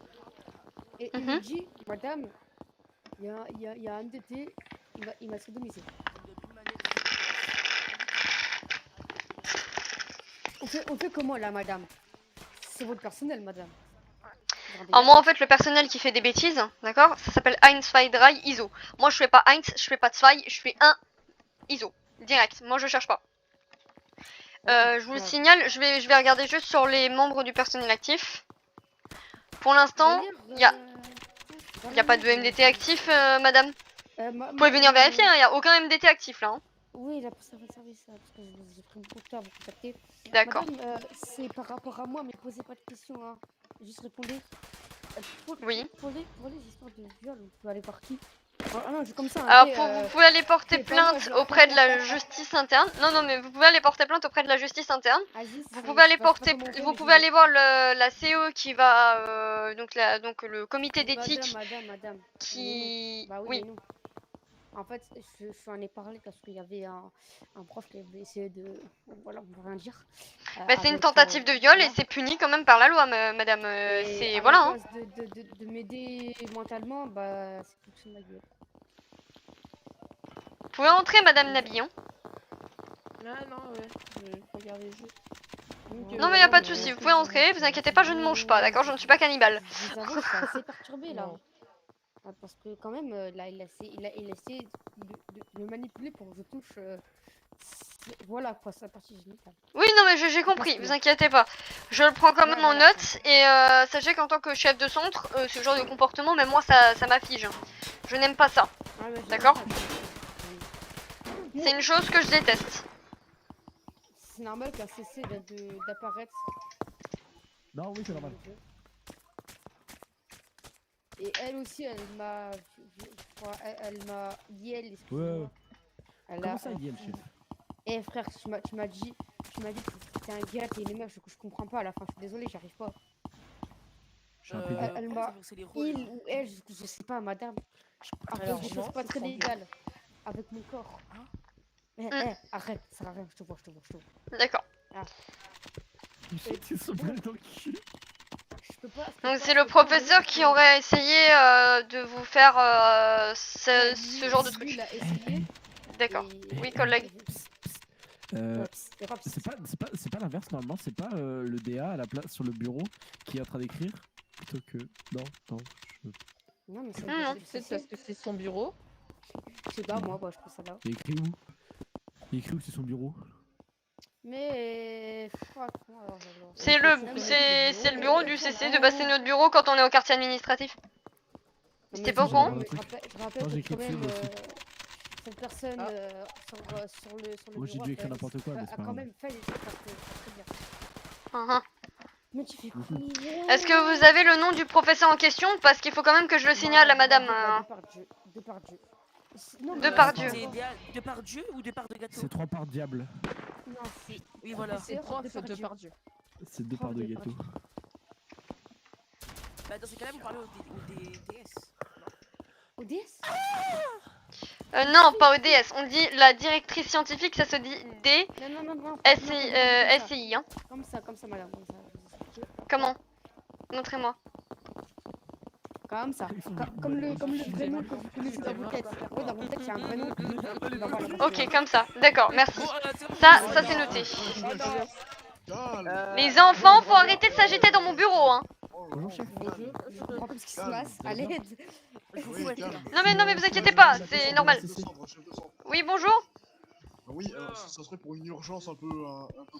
Et il me dit, madame, il y a un MDT, il m'a sodomisé. On fait comment là, madame? C'est votre personnel, madame. Alors moi en fait le personnel qui fait des bêtises, d'accord, ça s'appelle 1, 2, 3 ISO. Moi je fais pas 1, je fais pas 2, je fais 1 ISO, direct, moi je cherche pas. Je vous le signale, je vais regarder juste sur les membres du personnel actif. Pour l'instant, il y a pas de MDT actif madame. Vous pouvez venir vérifier, il n'y a aucun MDT actif là. Hein. Oui, là, ça va servir ça, parce que j'ai pris beaucoup de temps à vous contacter. D'accord. C'est par rapport à moi, mais posez pas de questions, hein. Juste répondez. Oui. Pour les histoires de viol, on peut aller voir qui? Ah non, comme ça. Alors vous pouvez aller porter plainte auprès de la justice interne. Non, non, mais vous pouvez aller porter plainte auprès de la justice interne. Vous pouvez aller aller voir la CEO qui va donc le comité d'éthique. Madame. Qui... Bah oui. En fait, je en ai parlé parce qu'il y avait un prof qui avait essayé de... Voilà, on va rien dire. Bah, c'est une tentative de viol et c'est puni quand même par la loi, madame. C'est... Voilà. Hein. De m'aider mentalement, bah, c'est tout sur ma gueule. Vous pouvez entrer, madame Nabillon. Non, ouais. Je regardais juste. Non, mais y a pas de souci, vous pouvez entrer, vous inquiétez pas, je ne mange pas, d'accord? Je ne suis pas cannibale. Je vous avoue, je suis assez perturbée là. Parce que quand même, là, il a essayé de me manipuler pour que je touche... voilà quoi, sa partie génitale. Oui, non, mais j'ai compris, vous inquiétez pas. Je le prends quand même en note, et sachez qu'en tant que chef de centre, ce genre de comportement, même moi, ça m'afflige. Je n'aime pas ça, d'accord? C'est une chose que je déteste. C'est normal qu'elle cesse d'apparaître. Non, oui, c'est normal. Et elle aussi, elle m'a Yel, excuse-moi. Ouais. Comment ça, Yel, chef? Eh frère, tu m'as dit que t'es un gars, t'es une meuf, je comprends pas à la fin, je suis désolée, j'arrive pas. Elle m'a... Il ou elle, je sais pas, madame. Alors, des choses pas très légales. Avec mon corps. Arrête, ça sert à rien, je te vois. D'accord. Tu sont mal dans le cul. Donc c'est le professeur qui aurait essayé de vous faire ce genre de truc. D'accord. Oui, collègue. C'est pas l'inverse normalement, c'est pas le DA à la place sur le bureau qui est en train d'écrire plutôt que... Non, mais c'est parce que c'est son bureau. Je sais pas, moi, je trouve ça là. Il écrit où? Il écrit où c'est son bureau? Mais... C'est le bureau du CC de passer notre bureau quand on est au quartier administratif. C'était pas au courant? Je rappelle que quand même... cette personne sur le moi j'ai dû écrire n'importe quoi, mais c'est pas quand grave. même fait des choses très bien. Mais tu fais quoi? Est-ce que vous avez le nom du professeur en question? Parce qu'il faut quand même que je le signale à madame. Depardieu. Depardieu ou Depart de gâteau? C'est 3 parts diable. Non, c'est... Oui, voilà. C'est prof Depardieu. C'est 2 parts de gâteau. Bah dans ce cas-là, vous parlez au DS. Au DS? Non, pas ODS. On dit la directrice scientifique, ça se dit D. Non. SCI, hein. Comme ça, madame. Comme ça. Comment? Montrez-moi. Comme ça. Comme le vrai nom que vous connaissez dans vos têtes. Oui, dans vos têtes, il y a un vrai nom. Ok, comme ça. D'accord, merci. Ça c'est noté. Les enfants, faut arrêter de s'agiter dans mon bureau, hein. Bonjour, chef. Bonjour. Je comprends pas ce qui se passe. À l'aide. Non mais vous inquiétez pas, c'est normal. Oui, bonjour. Oui, ça serait pour une urgence un peu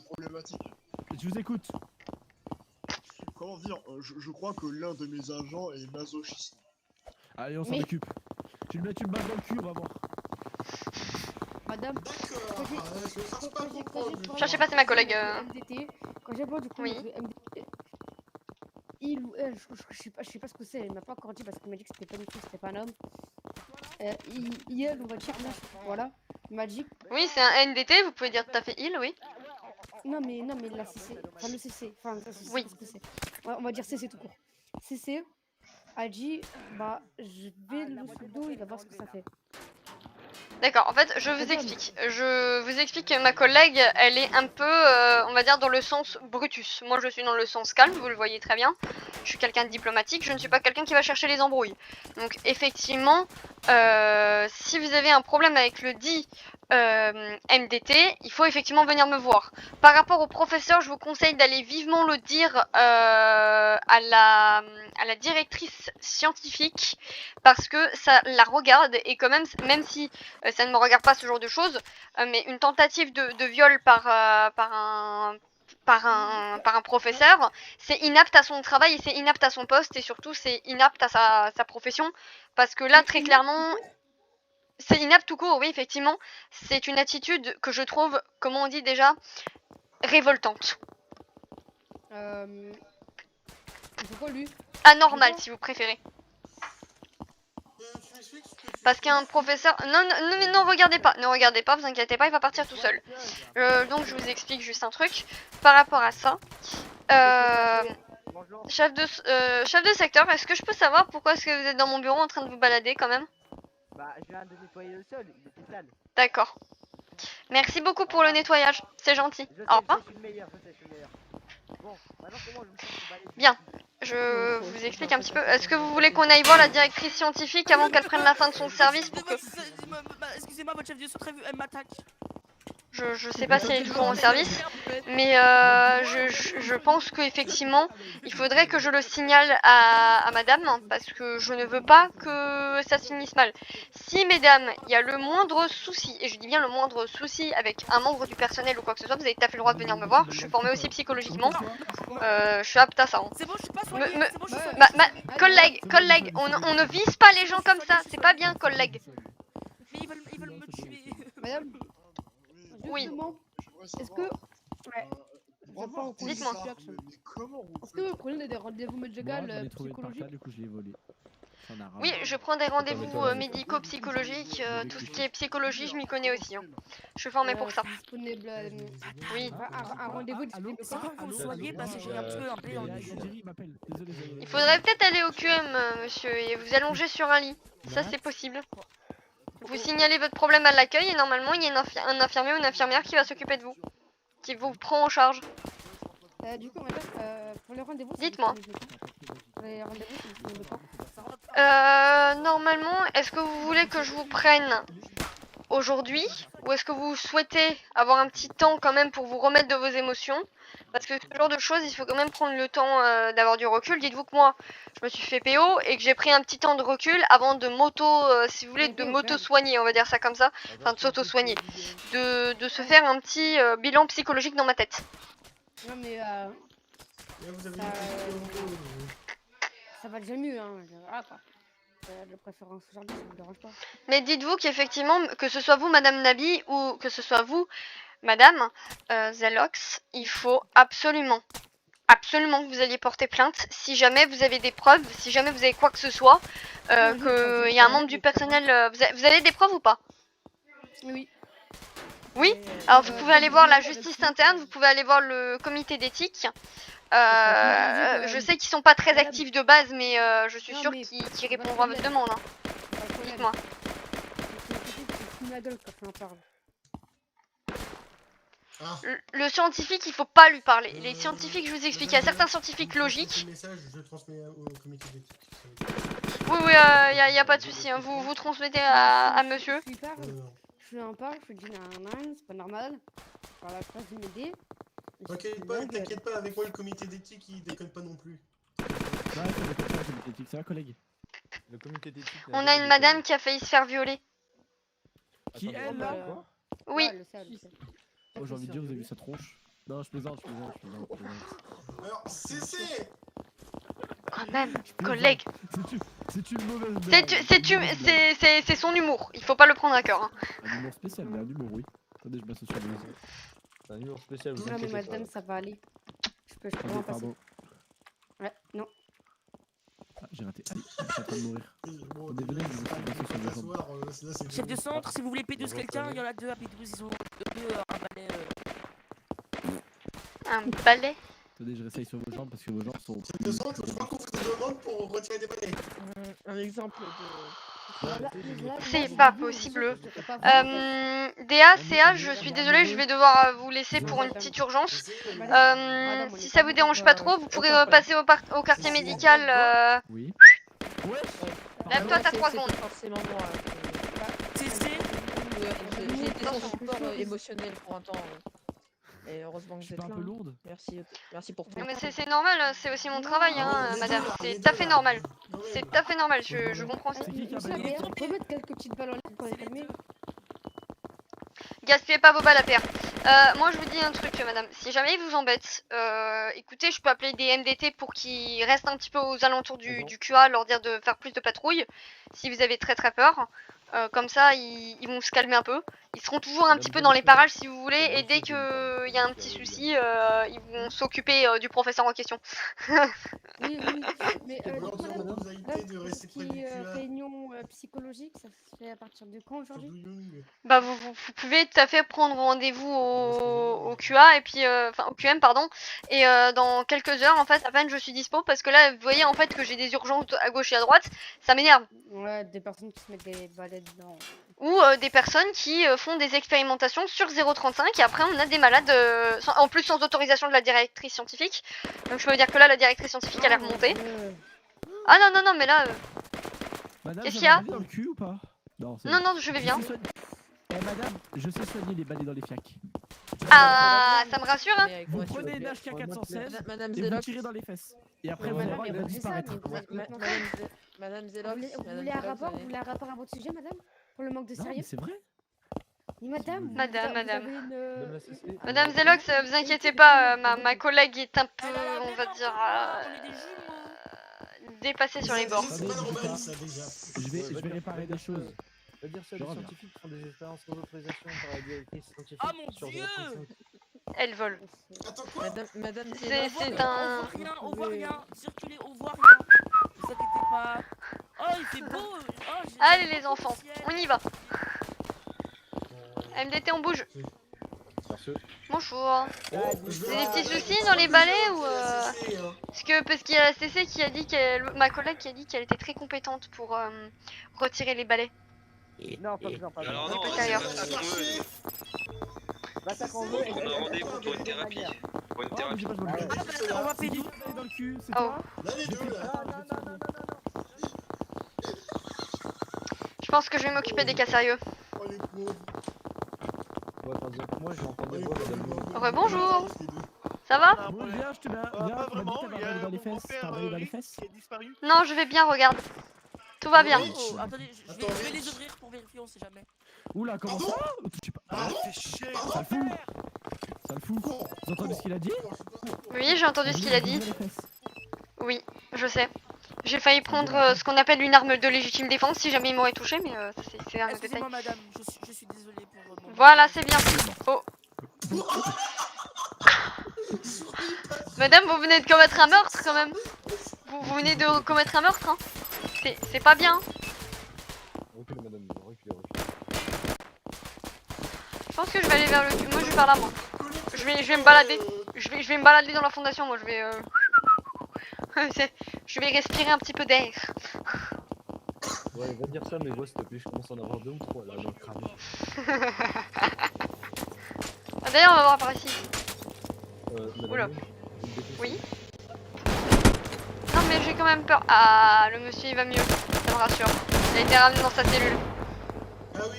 problématique. Je vous écoute. Comment dire, je crois que l'un de mes agents est masochiste. Allez, on s'en occupe. Tu le mets une balle dans le cul, on va voir. Madame, Cherchez pas, c'est ma collègue. Quand j'ai voir du coup oui. MDT, il ou elle, je sais pas ce que c'est, elle m'a pas encore dit parce qu'il m'a dit que c'était pas une fille, c'était pas un homme. Il, on va dire, voilà, il m'a dit. Oui, c'est un NDT, vous pouvez dire tout à fait il, oui. Non mais la CC, enfin le CC, enfin ça, oui. Ce que c'est. On va dire CC tout court. CC a dit, bah je vais le pseudo, il va voir ce que ça fait. D'accord, en fait, je vous explique. Je vous explique que ma collègue, elle est un peu, on va dire, dans le sens Brutus. Moi, je suis dans le sens calme, vous le voyez très bien. Je suis quelqu'un de diplomatique, je ne suis pas quelqu'un qui va chercher les embrouilles. Donc, effectivement, si vous avez un problème avec le dit MDT, il faut effectivement venir me voir. Par rapport au professeur, je vous conseille d'aller vivement le dire à la directrice scientifique parce que ça la regarde et quand même si ça ne me regarde pas ce genre de choses, mais une tentative de viol par un professeur, c'est inapte à son travail et c'est inapte à son poste et surtout c'est inapte à sa profession parce que là très clairement c'est inapte tout court, oui effectivement, c'est une attitude que je trouve, comment on dit déjà, révoltante. Pourquoi lui? Anormal si vous préférez. Parce qu'un professeur... Non, regardez pas, ne regardez pas, vous inquiétez pas, il va partir tout seul. Donc je vous explique juste un truc par rapport à ça. Chef de secteur, est-ce que je peux savoir pourquoi est-ce que vous êtes dans mon bureau en train de vous balader quand même? Bah, je viens de nettoyer le sol, il était sale. D'accord. Merci beaucoup pour le nettoyage, c'est gentil. Au revoir. Je suis le meilleur. Bon, maintenant c'est bon, je me sens balader. Bien. Je vous explique un petit peu. Est-ce que vous voulez qu'on aille voir la directrice scientifique avant qu'elle prenne la fin de son service pour que... Excusez-moi, votre chef de secteur, elle m'attaque. Je sais pas si elle est toujours en service, mais je pense qu'effectivement, il faudrait que je le signale à madame, parce que je ne veux pas que ça se finisse mal. Si, mesdames, il y a le moindre souci, et je dis bien le moindre souci avec un membre du personnel ou quoi que ce soit, vous avez tout à fait le droit de venir me voir. Je suis formée aussi psychologiquement, je suis apte à ça. Hein. C'est bon, je suis pas soignée, c'est bon, je suis soignée. Collègue, on ne vise pas les gens comme ça, c'est pas bien, collègue. Mais ils veulent me tuer. Madame. Oui. Est-ce que... Ouais. Dites-moi. Est-ce que vous prenez des rendez-vous médicaux psychologiques? Du coup, je l'ai volé. Oui, je prends des rendez-vous médicaux, psychologiques, tout ce qui est psychologie, je m'y connais aussi. Hein. Je suis formée pour ça. Oui. Un rendez-vous disponible. C'est quoi que vous soignez parce que j'ai un petit peu un blé en Il faudrait peut-être aller au QM, monsieur, et vous allonger sur un lit. Ça, c'est possible. Vous signalez votre problème à l'accueil et normalement, il y a un infirmier ou une infirmière qui va s'occuper de vous. Qui vous prend en charge. Du coup, madame, pour les rendez-vous... Dites-moi. Les rendez-vous, normalement, est-ce que vous voulez que je vous prenne aujourd'hui? Ou est-ce que vous souhaitez avoir un petit temps quand même pour vous remettre de vos émotions? Parce que ce genre de choses, il faut quand même prendre le temps d'avoir du recul. Dites-vous que moi, je me suis fait PO et que j'ai pris un petit temps de recul avant de si vous voulez, de m'auto-soigner, on va dire ça comme ça. Enfin, de s'auto-soigner. De se faire un petit bilan psychologique dans ma tête. Non mais ça va déjà mieux, hein. Voilà, quoi. De préférence aujourd'hui, ça me dérange pas. Mais dites-vous qu'effectivement, que ce soit vous, Madame Nabi, ou que ce soit vous, Madame Zelox, il faut absolument que vous alliez porter plainte si jamais vous avez des preuves, si jamais vous avez quoi que ce soit, qu'il y a un membre du personnel... Vous avez des preuves ou pas? Oui. Oui, alors vous pouvez aller voir la justice interne, vous pouvez aller voir le comité d'éthique. Je sais qu'ils sont pas très actifs de base, mais je suis sûre qu'ils répondront à votre demande. Hein. Dites-moi. fume la gueule quand on en parle. Le scientifique, il faut pas lui parler. Les scientifiques, je vous explique, il y a certains scientifiques logiques. Message, je transmets au comité d'éthique. Oui, oui, y a pas de souci. Hein. Vous transmettez à monsieur. Je lui en parle, je lui dis nan, c'est pas normal. Par la phrase de m'aider. T'inquiète pas, avec moi le comité d'éthique il déconne pas non plus. Ouais, c'est un collègue. Le comité d'éthique. On a une madame qui a failli se faire violer. Qui elle là? Oui. Oh, j'ai envie de dire, vous avez vu sa tronche? Non, je plaisante. Alors, cessez! Quand même, collègue. C'est une mauvaise blague. C'est son humour. Il faut pas le prendre à cœur. Hein. Un humour spécial, mais un humour, oui. Attendez, je m'associe sur les. C'est un humour spécial. Non, mais madame, ça va aller. Je peux vraiment passer. Ouais, non. Ah, j'ai raté. Allez, je suis en train de mourir. Attendez, venez, je vais sur les jambes. Chef de centre, si vous voulez P12 quelqu'un, il y en a deux à P12, ils ont un balai. Un balai? Attendez, je réessaye sur vos jambes parce que vos jambes sont. Chef de centre, je crois qu'on vous demande pour retirer des balais. Un exemple de... C'est pas possible. DA, CA, je suis désolée, je vais devoir vous laisser pour une petite urgence. Si ça vous dérange pas trop, vous pourrez passer au quartier médical. Oui. Lève-toi, t'as 3 secondes. Forcément moi. J'ai été son support émotionnel pour un temps. Et heureusement que vous êtes là. un peu lourde. Merci pour tout. Mais c'est normal, c'est aussi mon travail, hein, madame. C'est tout à fait normal. C'est tout à fait normal, je comprends aussi. On peut mettre quelques petites balles en l'air pour les calmer. Gaspillez pas vos balles à terre. Moi je vous dis un truc, madame. Si jamais ils vous embêtent, écoutez, je peux appeler des MDT pour qu'ils restent un petit peu aux alentours du QA, leur dire de faire plus de patrouilles. Si vous avez très peur. Comme ça, ils vont se calmer un peu. Ils seront toujours un petit peu dans les parages si vous voulez. Et dès qu'il y a un petit souci, ils vont s'occuper du professeur en question. Oui, mais réunion psychologique, ça se fait à partir de quand aujourd'hui? Bah vous pouvez tout à fait prendre rendez-vous au QA et puis enfin au QM pardon. Et dans quelques heures en fait à peine je suis dispo parce que là vous voyez en fait que j'ai des urgences à gauche et à droite. Ça m'énerve. Ouais, des personnes qui se mettent des balais dedans. Ou des personnes qui font des expérimentations sur 0,35 et après on a des malades en plus sans autorisation de la directrice scientifique. Donc je peux dire que là la directrice scientifique elle est remontée. Ah non mais là qu'est-ce qu'il y a? Dans le cul ou pas? Non, je vais bien. Madame, je sais soigner les balais dans les fiacs. Ah, ça me rassure hein. Vous prenez une HK416 et vous tirez dans les fesses. Et après vous allez va disparaître. Madame Zelox, vous voulez un rapport à votre sujet, madame? Pour le manque de sérieux? C'est vrai. Madame. Madame Zelox, vous inquiétez pas, ma collègue est un peu, on va dire, dépassée sur les bords. Je vais réparer des choses. C'est-à-dire que les scientifiques font des expériences sans autorisation par la directrice scientifique. Ah mon dieu! Elle vole. Madame c'est un... On voit rien, circulez, on voit rien. Ne vous inquiétez pas. Oh, il fait beau. Allez les enfants, on y va. MDT, on bouge. Bonjour. C'est des petits soucis dans les balais ou parce qu'il y a la CC qui a dit ma collègue qui a dit qu'elle était très compétente pour retirer les balais. Non, pas besoin, pas besoin. Alors non, Bah ça qu'on veut. on a rendez-vous pour une thérapie. Pour une thérapie. On va payer. Dans le cul, c'est Oh. toi? Je pense que je vais m'occuper des cas sérieux. Rebonjour. Ça va? Viens, je te mets pas vraiment, il y a dans les mon fesses. père Dans les Rick fesses. qui a disparu. Non, je vais bien, regarde. Tout va bien. Oh, attendez, je vais les ouvrir pour vérifier, on sait jamais. Oula, comment ça? Touchez pas. Fais chier. Ça le fout. Ça le fout. Vous entendez ce qu'il a dit? Oui, j'ai entendu ce qu'il a dit. Oui, je sais. J'ai failli prendre ce qu'on appelle une arme de légitime défense si jamais il m'aurait touché, mais c'est un détail. Excusez-moi madame, je suis désolé pour mon... Voilà, c'est bien. Oh. Madame, vous venez de commettre un meurtre quand même. Vous venez de commettre un meurtre, hein. C'est pas bien. Reculez madame, reculez. Je pense que je vais aller vers le cul. Moi je vais par là moi. Je vais me balader. Je vais me balader dans la fondation, moi je vais je vais respirer un petit peu d'air. Ouais, va dire ça, mais voix, s'il te plaît, je commence à en avoir 2 ou 3 là dans le crâne. Ah, d'ailleurs, on va voir par ici. Madame Oula. Lune, vous me défoncez. Oui. Non, mais j'ai quand même peur. Ah, le monsieur il va mieux. Ça me rassure. Il a été ramené dans sa cellule.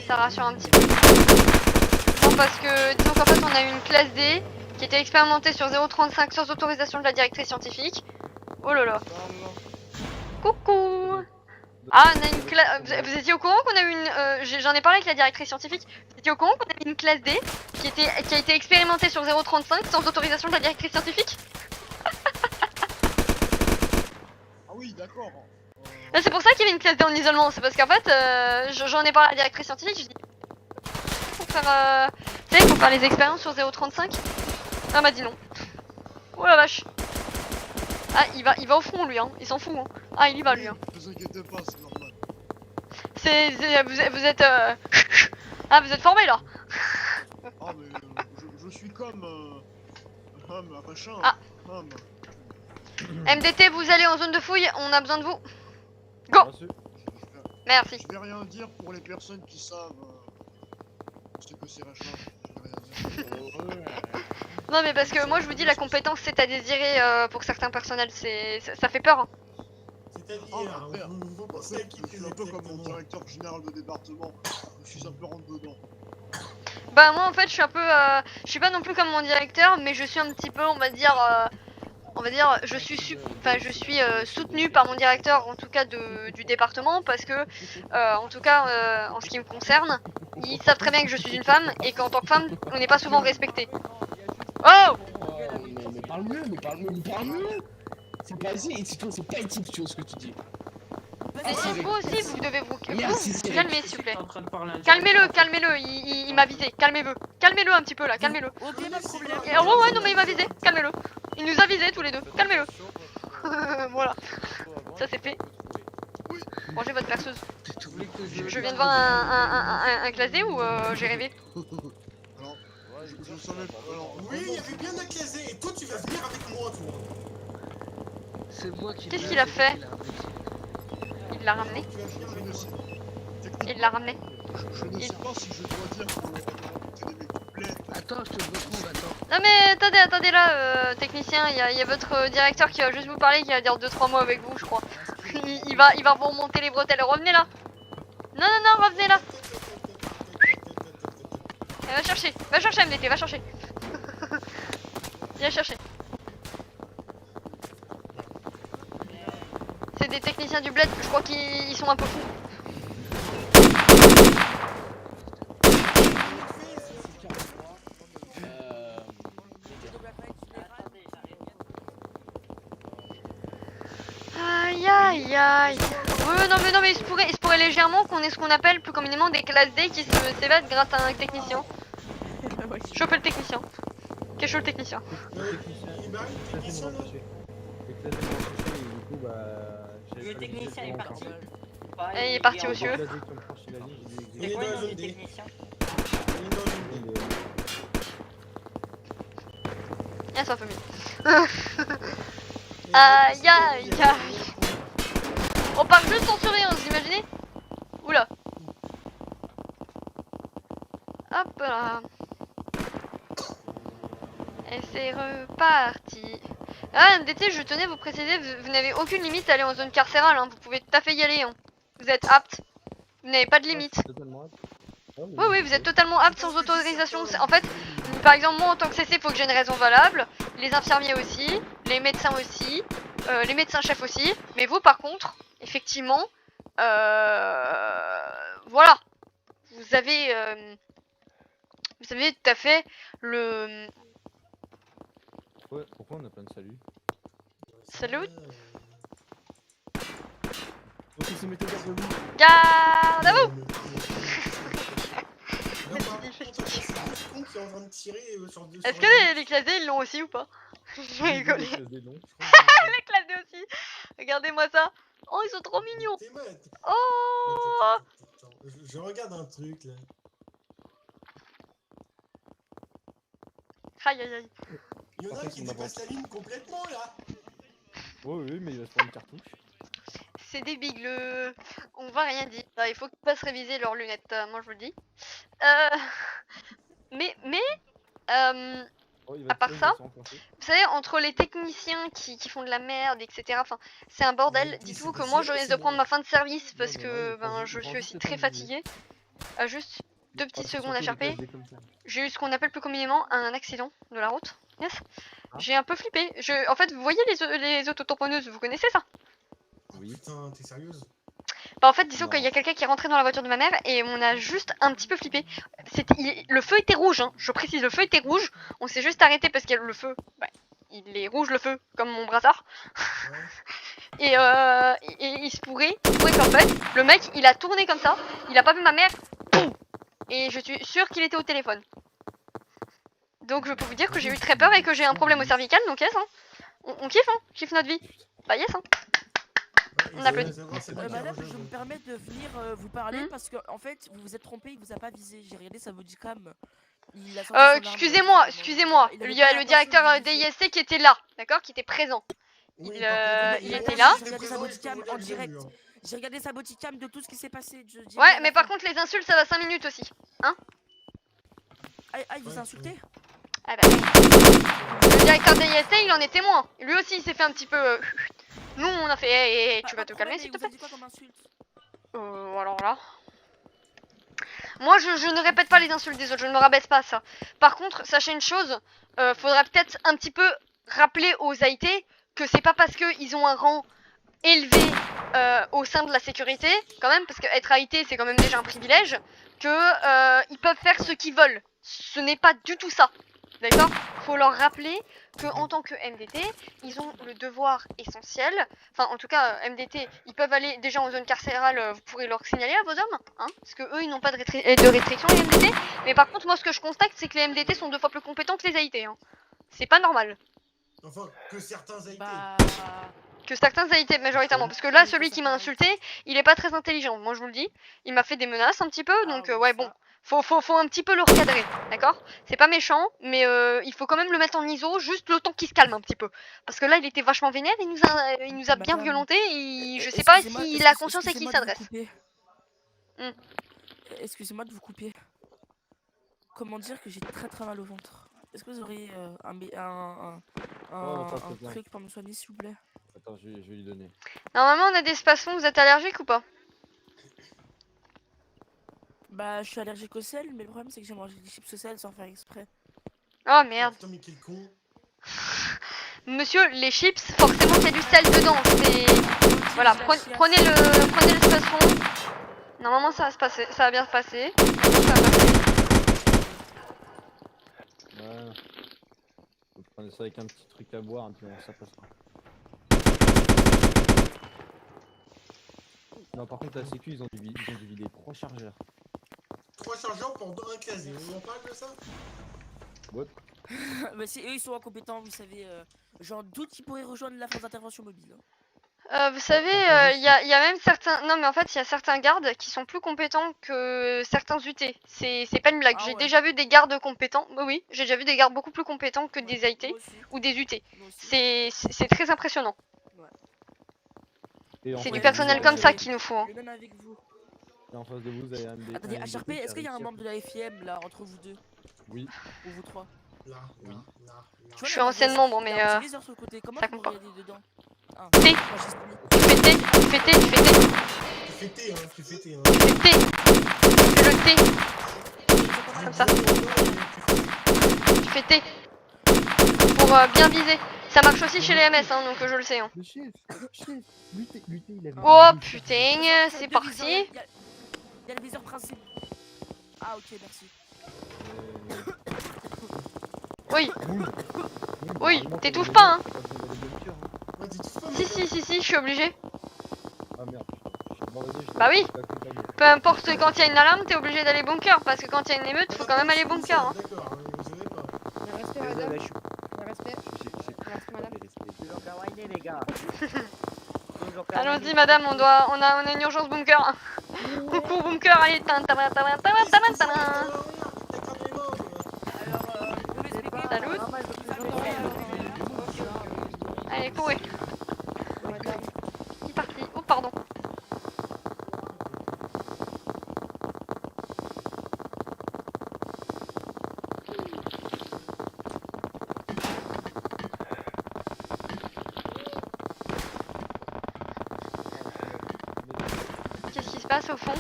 Ça rassure un petit peu. Non, parce que disons qu'en fait, on a eu une classe D qui était expérimentée sur 0,35 sans autorisation de la directrice scientifique. Oh là là. Coucou. Ah, on a une classe. Vous étiez au courant qu'on a eu une. J'en ai parlé avec la directrice scientifique. Vous étiez au courant qu'on a eu une classe D qui a été expérimentée sur 0,35 sans autorisation de la directrice scientifique? Ah oui, d'accord. C'est pour ça qu'il y avait une classe D en isolement. C'est parce qu'en fait, j'en ai parlé à la directrice scientifique. Je dis. Pour faire. Tu sais, pour faire les expériences sur 0,35. Elle m'a dit non. Oh la vache. Ah, il va au fond lui, hein. Il s'en fout, hein. Ah, il y va lui, hein. Ne vous inquiétez pas, c'est normal. Vous êtes Ah, vous êtes formé là. Ah, mais je suis comme machin. Ah. MDT, vous allez en zone de fouille, on a besoin de vous. Go. Merci. Je vais rien dire pour les personnes qui savent ce que c'est machin. Je vais rien dire. Non mais parce que moi je vous dis la compétence c'est à désirer pour certains personnels, ça fait peur. Hein. C'est-à-dire, je suis un peu comme mon directeur général de département. Je suis un peu rentre dedans. Bah moi en fait je suis un peu, je suis pas non plus comme mon directeur, mais je suis un petit peu, on va dire, je suis soutenu par mon directeur, en tout cas du département, parce que, en tout cas, en ce qui me concerne, ils savent très bien que je suis une femme et qu'en tant que femme, on n'est pas souvent respecté. Oh! Mais parle mieux, parle mieux. C'est pas éthique, c'est pas éthique, tu vois ce que tu dis. Mais si vous aussi, vous devez vous Merci, calmer s'il vous plaît. Calmez-le, il m'a visé, calmez-le. Calmez-le un petit peu là, calmez-le. Ouais, non mais il m'a visé, calmez-le. Il nous a visé tous les deux, calmez-le. Voilà, ça c'est fait. Mangez votre perceuse. Je viens de voir un classé ou j'ai rêvé? Je savais pas. Oui, il y avait bien un classé, et toi tu vas venir avec moi, toi. C'est moi qui. Qu'est-ce qu'il a fait? Il l'a ramené? Il l'a ramené? Je ne sais pas si je dois dire que Attends, je te retrouve, attends. Non mais attendez là, technicien, il y a votre directeur qui va juste vous parler, qui va dire 2-3 mots avec vous, je crois. Il va vous remonter les bretelles, revenez là. Non, revenez là. Va chercher MDT, va chercher. Viens chercher. C'est des techniciens du bled, je crois qu'ils sont un peu fous. Aïe. Ouais, non mais il se pourrait légèrement qu'on ait ce qu'on appelle plus communément des classes D qui s'évadent grâce à un technicien. Choper le technicien. Qu'est-ce que le technicien? Le technicien est parti. Et il est parti aux cieux. C'est quoi le technicien? Ah, ça fait mieux. Aïe. On part juste en surveillance, vous imaginez? Oula. Hop là. Et c'est reparti. Ah, MDT, je tenais à vous préciser, vous n'avez aucune limite à aller en zone carcérale, hein. Vous pouvez tout à fait y aller, hein. Vous êtes apte. Vous n'avez pas de limite. Oui, vous êtes totalement apte sans autorisation. En fait, par exemple, moi en tant que CC, il faut que j'ai une raison valable. Les infirmiers aussi, les médecins aussi, les médecins chefs aussi. Mais vous, par contre, effectivement, voilà. Vous avez tout à fait le... Ouais, pourquoi on a plein de salut? Salut. Ok, c'est mettez garde à vous. Garde à vous. Est-ce que les classes D ils l'ont aussi ou pas? J'ai rigolé. Les classes D aussi. Regardez-moi ça. Oh, ils sont trop mignons. Oh. Je regarde un truc là. Aïe. Il y en a qui dépassent la ligne complètement là. Oui, mais il va se prendre une cartouche. C'est des bigleux. On pas rien dit. Il faut qu'ils passent réviser leurs lunettes, moi je vous le dis. Mais à part ça, vous savez, entre les techniciens qui font de la merde, etc. Enfin, c'est un bordel. Dites-vous que moi je risque de prendre ma fin de service parce que ben, je suis aussi très fatiguée. Juste 2 petites secondes à HRP. J'ai eu ce qu'on appelle plus communément un accident de la route. Yes. J'ai un peu flippé. En fait, vous voyez les autotamponneuses, vous connaissez ça? Oui. Putain, t'es sérieuse? Bah en fait, disons qu'il y a quelqu'un qui est rentré dans la voiture de ma mère et on a juste un petit peu flippé. Le feu était rouge, hein. Je précise, le feu était rouge. On s'est juste arrêté parce que le feu, bah, il est rouge le feu, comme mon brassard. Et il se pourrait qu'en fait, le mec, il a tourné comme ça, il a pas vu ma mère, boum. Et je suis sûre qu'il était au téléphone. Donc je peux vous dire que j'ai eu très peur et que j'ai un problème au cervical, donc yes, hein. On kiffe, hein, kiffe notre vie. Bah yes, hein. On applaudit. Madame, je me permets de venir vous parler parce que en fait, vous vous êtes trompé, il vous a pas visé. J'ai regardé sa bodycam. Excusez-moi, il y a le directeur des ISC qui était là, d'accord, qui était présent. Il était là. J'ai regardé sa bodycam en direct. J'ai regardé sa bodycam de tout ce qui s'est passé. Ouais, mais par contre, les insultes, ça va 5 minutes aussi, hein. Il vous a insulté? Ah bah, le directeur des ISC, il en est témoin. Lui aussi, il s'est fait un petit peu... Nous, on a fait... Hey, tu vas te calmer, s'il te plaît. Alors là... Moi, je ne répète pas les insultes des autres, je ne me rabaisse pas à ça. Par contre, sachez une chose, faudra peut-être un petit peu rappeler aux AIT que c'est pas parce qu'ils ont un rang élevé au sein de la sécurité, quand même, parce qu'être AIT, c'est quand même déjà un privilège, que ils peuvent faire ce qu'ils veulent. Ce n'est pas du tout ça. D'accord? Faut leur rappeler que en tant que MDT, ils ont le devoir essentiel. Enfin, en tout cas, MDT, ils peuvent aller déjà en zone carcérale. Vous pourrez leur signaler à vos hommes, hein, parce que eux, ils n'ont pas de restriction les MDT. Mais par contre, moi, ce que je constate, c'est que les MDT sont 2 fois plus compétents que les AIT. Hein. C'est pas normal. Enfin, que certains AIT. Que certains AIT majoritairement, parce que là, celui qui m'a insulté, il est pas très intelligent. Moi, je vous le dis. Il m'a fait des menaces un petit peu, donc ouais, bon. Faut un petit peu le recadrer, d'accord? C'est pas méchant, mais il faut quand même le mettre en ISO, juste le temps qu'il se calme un petit peu. Parce que là, il était vachement vénère, il nous a bien violenté, et je sais pas s'il a conscience à qui il s'adresse. Excusez-moi de vous couper. Comment dire que j'ai très mal au ventre? Est-ce que vous auriez un truc pour me soigner, s'il vous plaît? Attends, je vais lui donner. Normalement, on a des spasmons, vous êtes allergique ou pas? Bah, je suis allergique au sel, mais le problème c'est que j'ai mangé des chips au sel sans faire exprès. Oh merde. Putain, mais quel con. Monsieur, les chips, forcément qu'il y a du sel dedans. C'est... Voilà, prenez le spasmon. Normalement, ça va se passer, ça va bien se passer. Ouais. Faut prendre ça avec un petit truc à boire, et puis ça passera. Non, par contre, la sécu, ils ont dû vider 3 chargeurs. 3 chargeurs pour un casier, on en parle de ça? What? Mais si eux ils sont incompétents, vous savez, j'en doute qu'ils pourraient rejoindre la force d'intervention mobile. Vous savez, il y a même certains... Non mais en fait, il y a certains gardes qui sont plus compétents que certains UT. C'est pas une blague, j'ai déjà vu des gardes compétents. Oui, j'ai déjà vu des gardes beaucoup plus compétents que des AIT ou des UT. C'est très impressionnant. C'est du personnel comme ça qu'il nous faut. Hein. Et en face de vous, vous avez un des... Attendez, HRP, est-ce qu'il y a un membre de la FIM là, entre vous deux? Oui. Ou vous trois? Oui. Je suis ancienne membre, mais ça compte pas. T. Tu fais T. Tu fais T. Tu fais T. Tu fais T, hein. Tu fais T, hein. Tu fais T. Tu fais le T. Comme ça. Tu fais T. Pour bien viser. Ça marche aussi chez les MS, hein, donc je le sais. Hein. Oh putain, c'est parti. Il y a le viseur principe. Ah ok, merci. Oui. Oui, t'étouffes pas, hein. Si, je suis obligé. Ah merde. Bah oui. Peu importe quand il y a une alarme, t'es obligé d'aller bunker. Parce que quand il y a une émeute, faut quand même aller bunker. Hein. Respect, madame. Respect. Les gars. Allons-y, madame, on a une urgence bunker. Coucou bunker, allez. Salut. Allez, courez. C'est parti. Oh, pardon. passe au fond.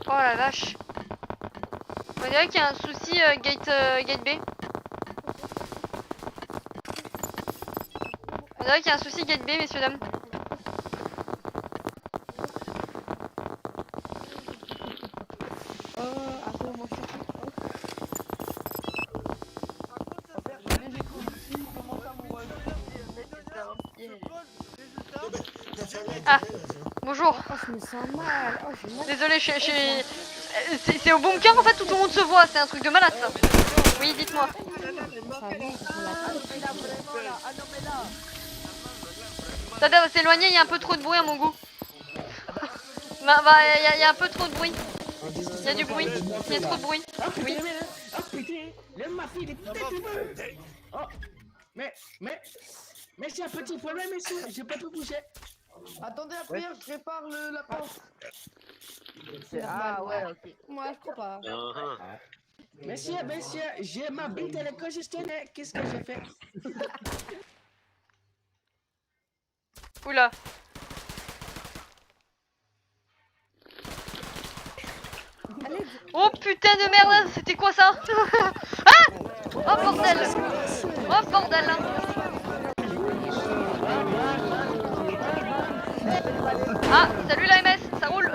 Oh la vache. On dirait qu'il y a un souci gate B. On dirait qu'il y a un souci gate B, messieurs dames. Ah, bonjour. Je me sens mal. Oh, j'ai mal. Désolé, c'est au bunker en fait où tout le monde se voit, c'est un truc de malade ça. Oui, dites-moi. Attendez, on va s'éloigner, il y a un peu trop de bruit à mon goût. Il y a un peu trop de bruit. Il y a du bruit, il y a trop de bruit. Oui. Mais c'est un petit problème, monsieur, j'ai pas pu bouger. Attendez, après, je prépare la pince. Ah ouais, ok. Moi, je crois pas. Monsieur, j'ai ma bite, elle est congestionnée. Qu'est-ce que j'ai fait? Oula. Oh putain de merde, c'était quoi ça? Ah! Oh bordel! Oh bordel! Ah, salut la MS, ça roule.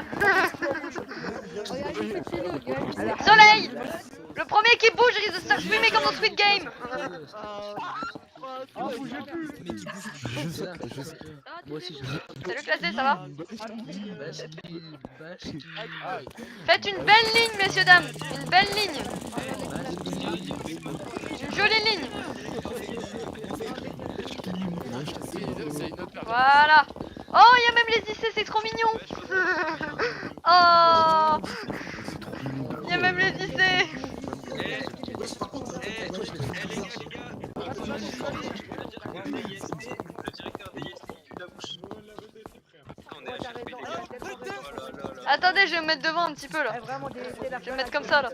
Soleil! Le premier qui bouge risque de se faire fumer comme dans Squid Game. Salut classé, ça va? Faites une belle ligne, messieurs dames. Une belle ligne. Une jolie ligne. Voilà. Oh, il y a même les IC, c'est trop mignon. Oh, il y a même les IC. Attendez, je vais me mettre devant un petit peu là. Je vais me mettre comme ça là.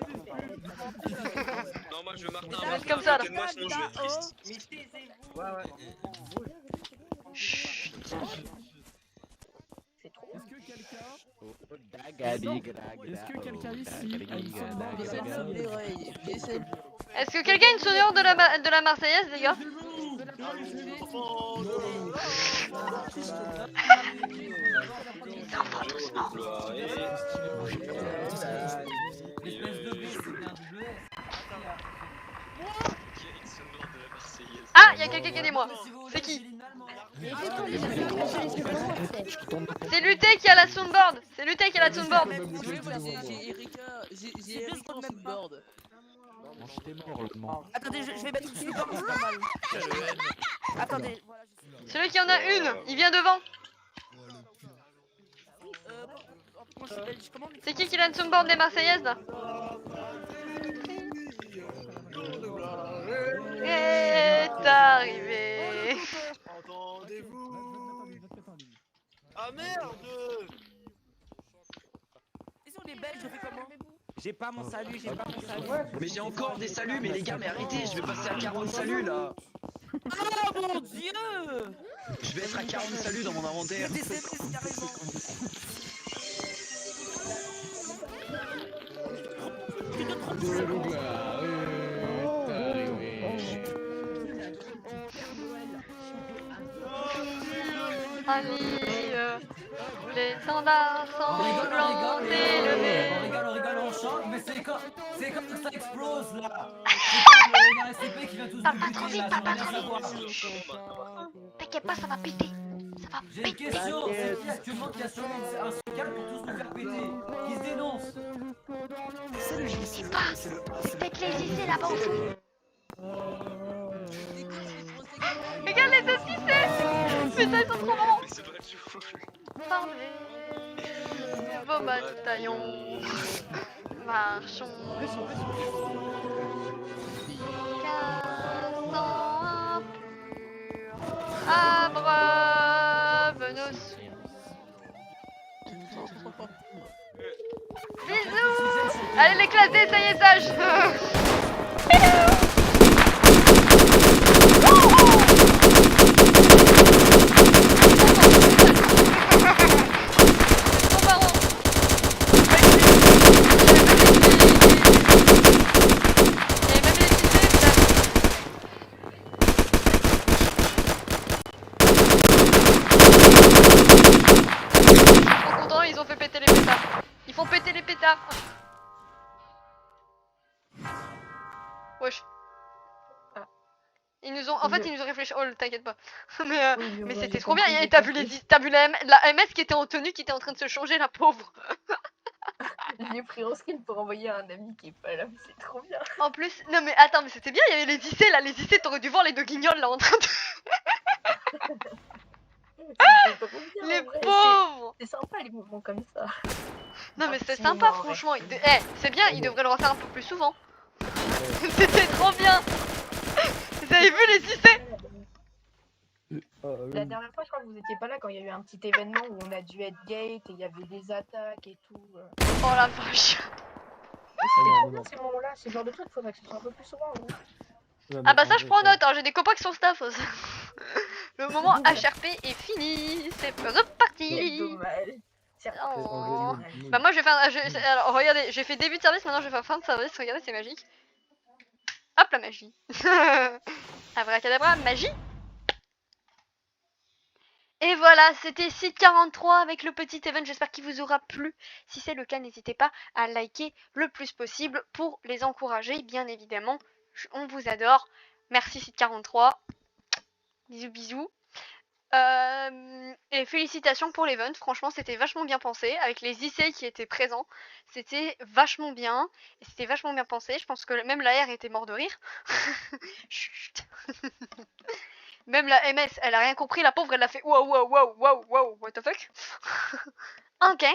Non, moi je veux Martin. Je vais me mettre comme ça là. Moi, sinon je vais être triste. Chut. Est-ce que quelqu'un ici a une sonore? Est-ce que quelqu'un a une sonore de la Marseillaise, les gars? Ah, il y a quelqu'un qui est moi. C'est qui? C'est Luté qui a la soundboard. C'est Luté qui a la soundboard. J'ai Erika, j'ai Erika en soundboard. Attendez, je vais mettre une soundboard, c'est pas mal. Attendez, voilà. Celui qui en a une, il vient devant. C'est qui a une soundboard des Marseillaises là? Est arrivé. Entendez-vous? Ah merde! Et si on est belge, je fais comment? J'ai pas mon salut, j'ai pas mon salut. Mais j'ai encore des saluts, mais les gars, mais arrêtez, je vais passer à 40 saluts là. Oh mon dieu! Je vais être à 40 saluts dans mon inventaire. Des SMS carrément. Ali, les standards semblent élevés. On rigole, on chante, mais c'est comme ça explose là. C'est SCP qui vient tous Parle pas trop vite, parle pas trop vite. T'inquiète pas, ça va péter. Ça va J'ai une question, c'est qui actuellement qui a sur un scan pour tous nous faire péter? Qui se dénonce? Je sais pas. C'est peut-être les lycées là-bas au fond. Regarde les deux lycées. Putain, ils sont trop marrants. Parlez, vos bataillons, marchons. 15 ans impurs, abreuve nos soucis. Bisous. Allez les classer, ça y est, sage. fait péter les pétards. Ils font péter les pétards. Wesh. Ils nous ont, en fait, ils nous ont réfléchi. Oh, t'inquiète pas. Mais c'était trop bien. Et t'as vu la MS qui était en tenue, qui était en train de se changer, la pauvre. J'ai pris en screen pour envoyer à un ami qui est pas là, c'est trop bien. En plus, non mais attends, mais c'était bien. Il y avait les IC là, les IC, t'aurais dû voir les deux guignols là en train de. Les pauvres. C'est sympa les mouvements comme ça. Non mais c'est sympa franchement. C'est bien, ils devraient le refaire un peu plus souvent. C'était trop bien. Vous avez vu les IC? La dernière fois, je crois que vous étiez pas là quand il y a eu un petit événement où on a dû être gate et il y avait des attaques et tout. Oh la vache. C'était trop bien ces moments-là, c'est le genre de truc, faudrait que ce soit un peu plus souvent. Ah bah ça je prends note, hein. J'ai des copains qui sont staff aussi. Le moment HRP est fini, c'est reparti. Oh. Bah moi je vais faire, alors regardez, j'ai fait début de service, maintenant je vais faire fin de service, regardez c'est magique. Hop la magie. Abracadabra, magie. Et voilà, c'était Site 43 avec le petit event, j'espère qu'il vous aura plu. Si c'est le cas, n'hésitez pas à liker le plus possible pour les encourager, bien évidemment. On vous adore. Merci Site 43. Bisous bisous. Et félicitations pour l'event, franchement c'était vachement bien pensé, avec les IC qui étaient présents, c'était vachement bien, et c'était vachement bien pensé, je pense que même la R était mort de rire. Chut. Même la MS, elle a rien compris, la pauvre elle a fait wow wow wow wow wow, what the fuck. Ok.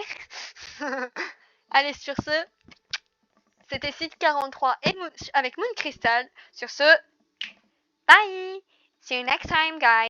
Allez sur ce, c'était Site 43 et avec Moon Crystal, sur ce, bye, see you next time guys.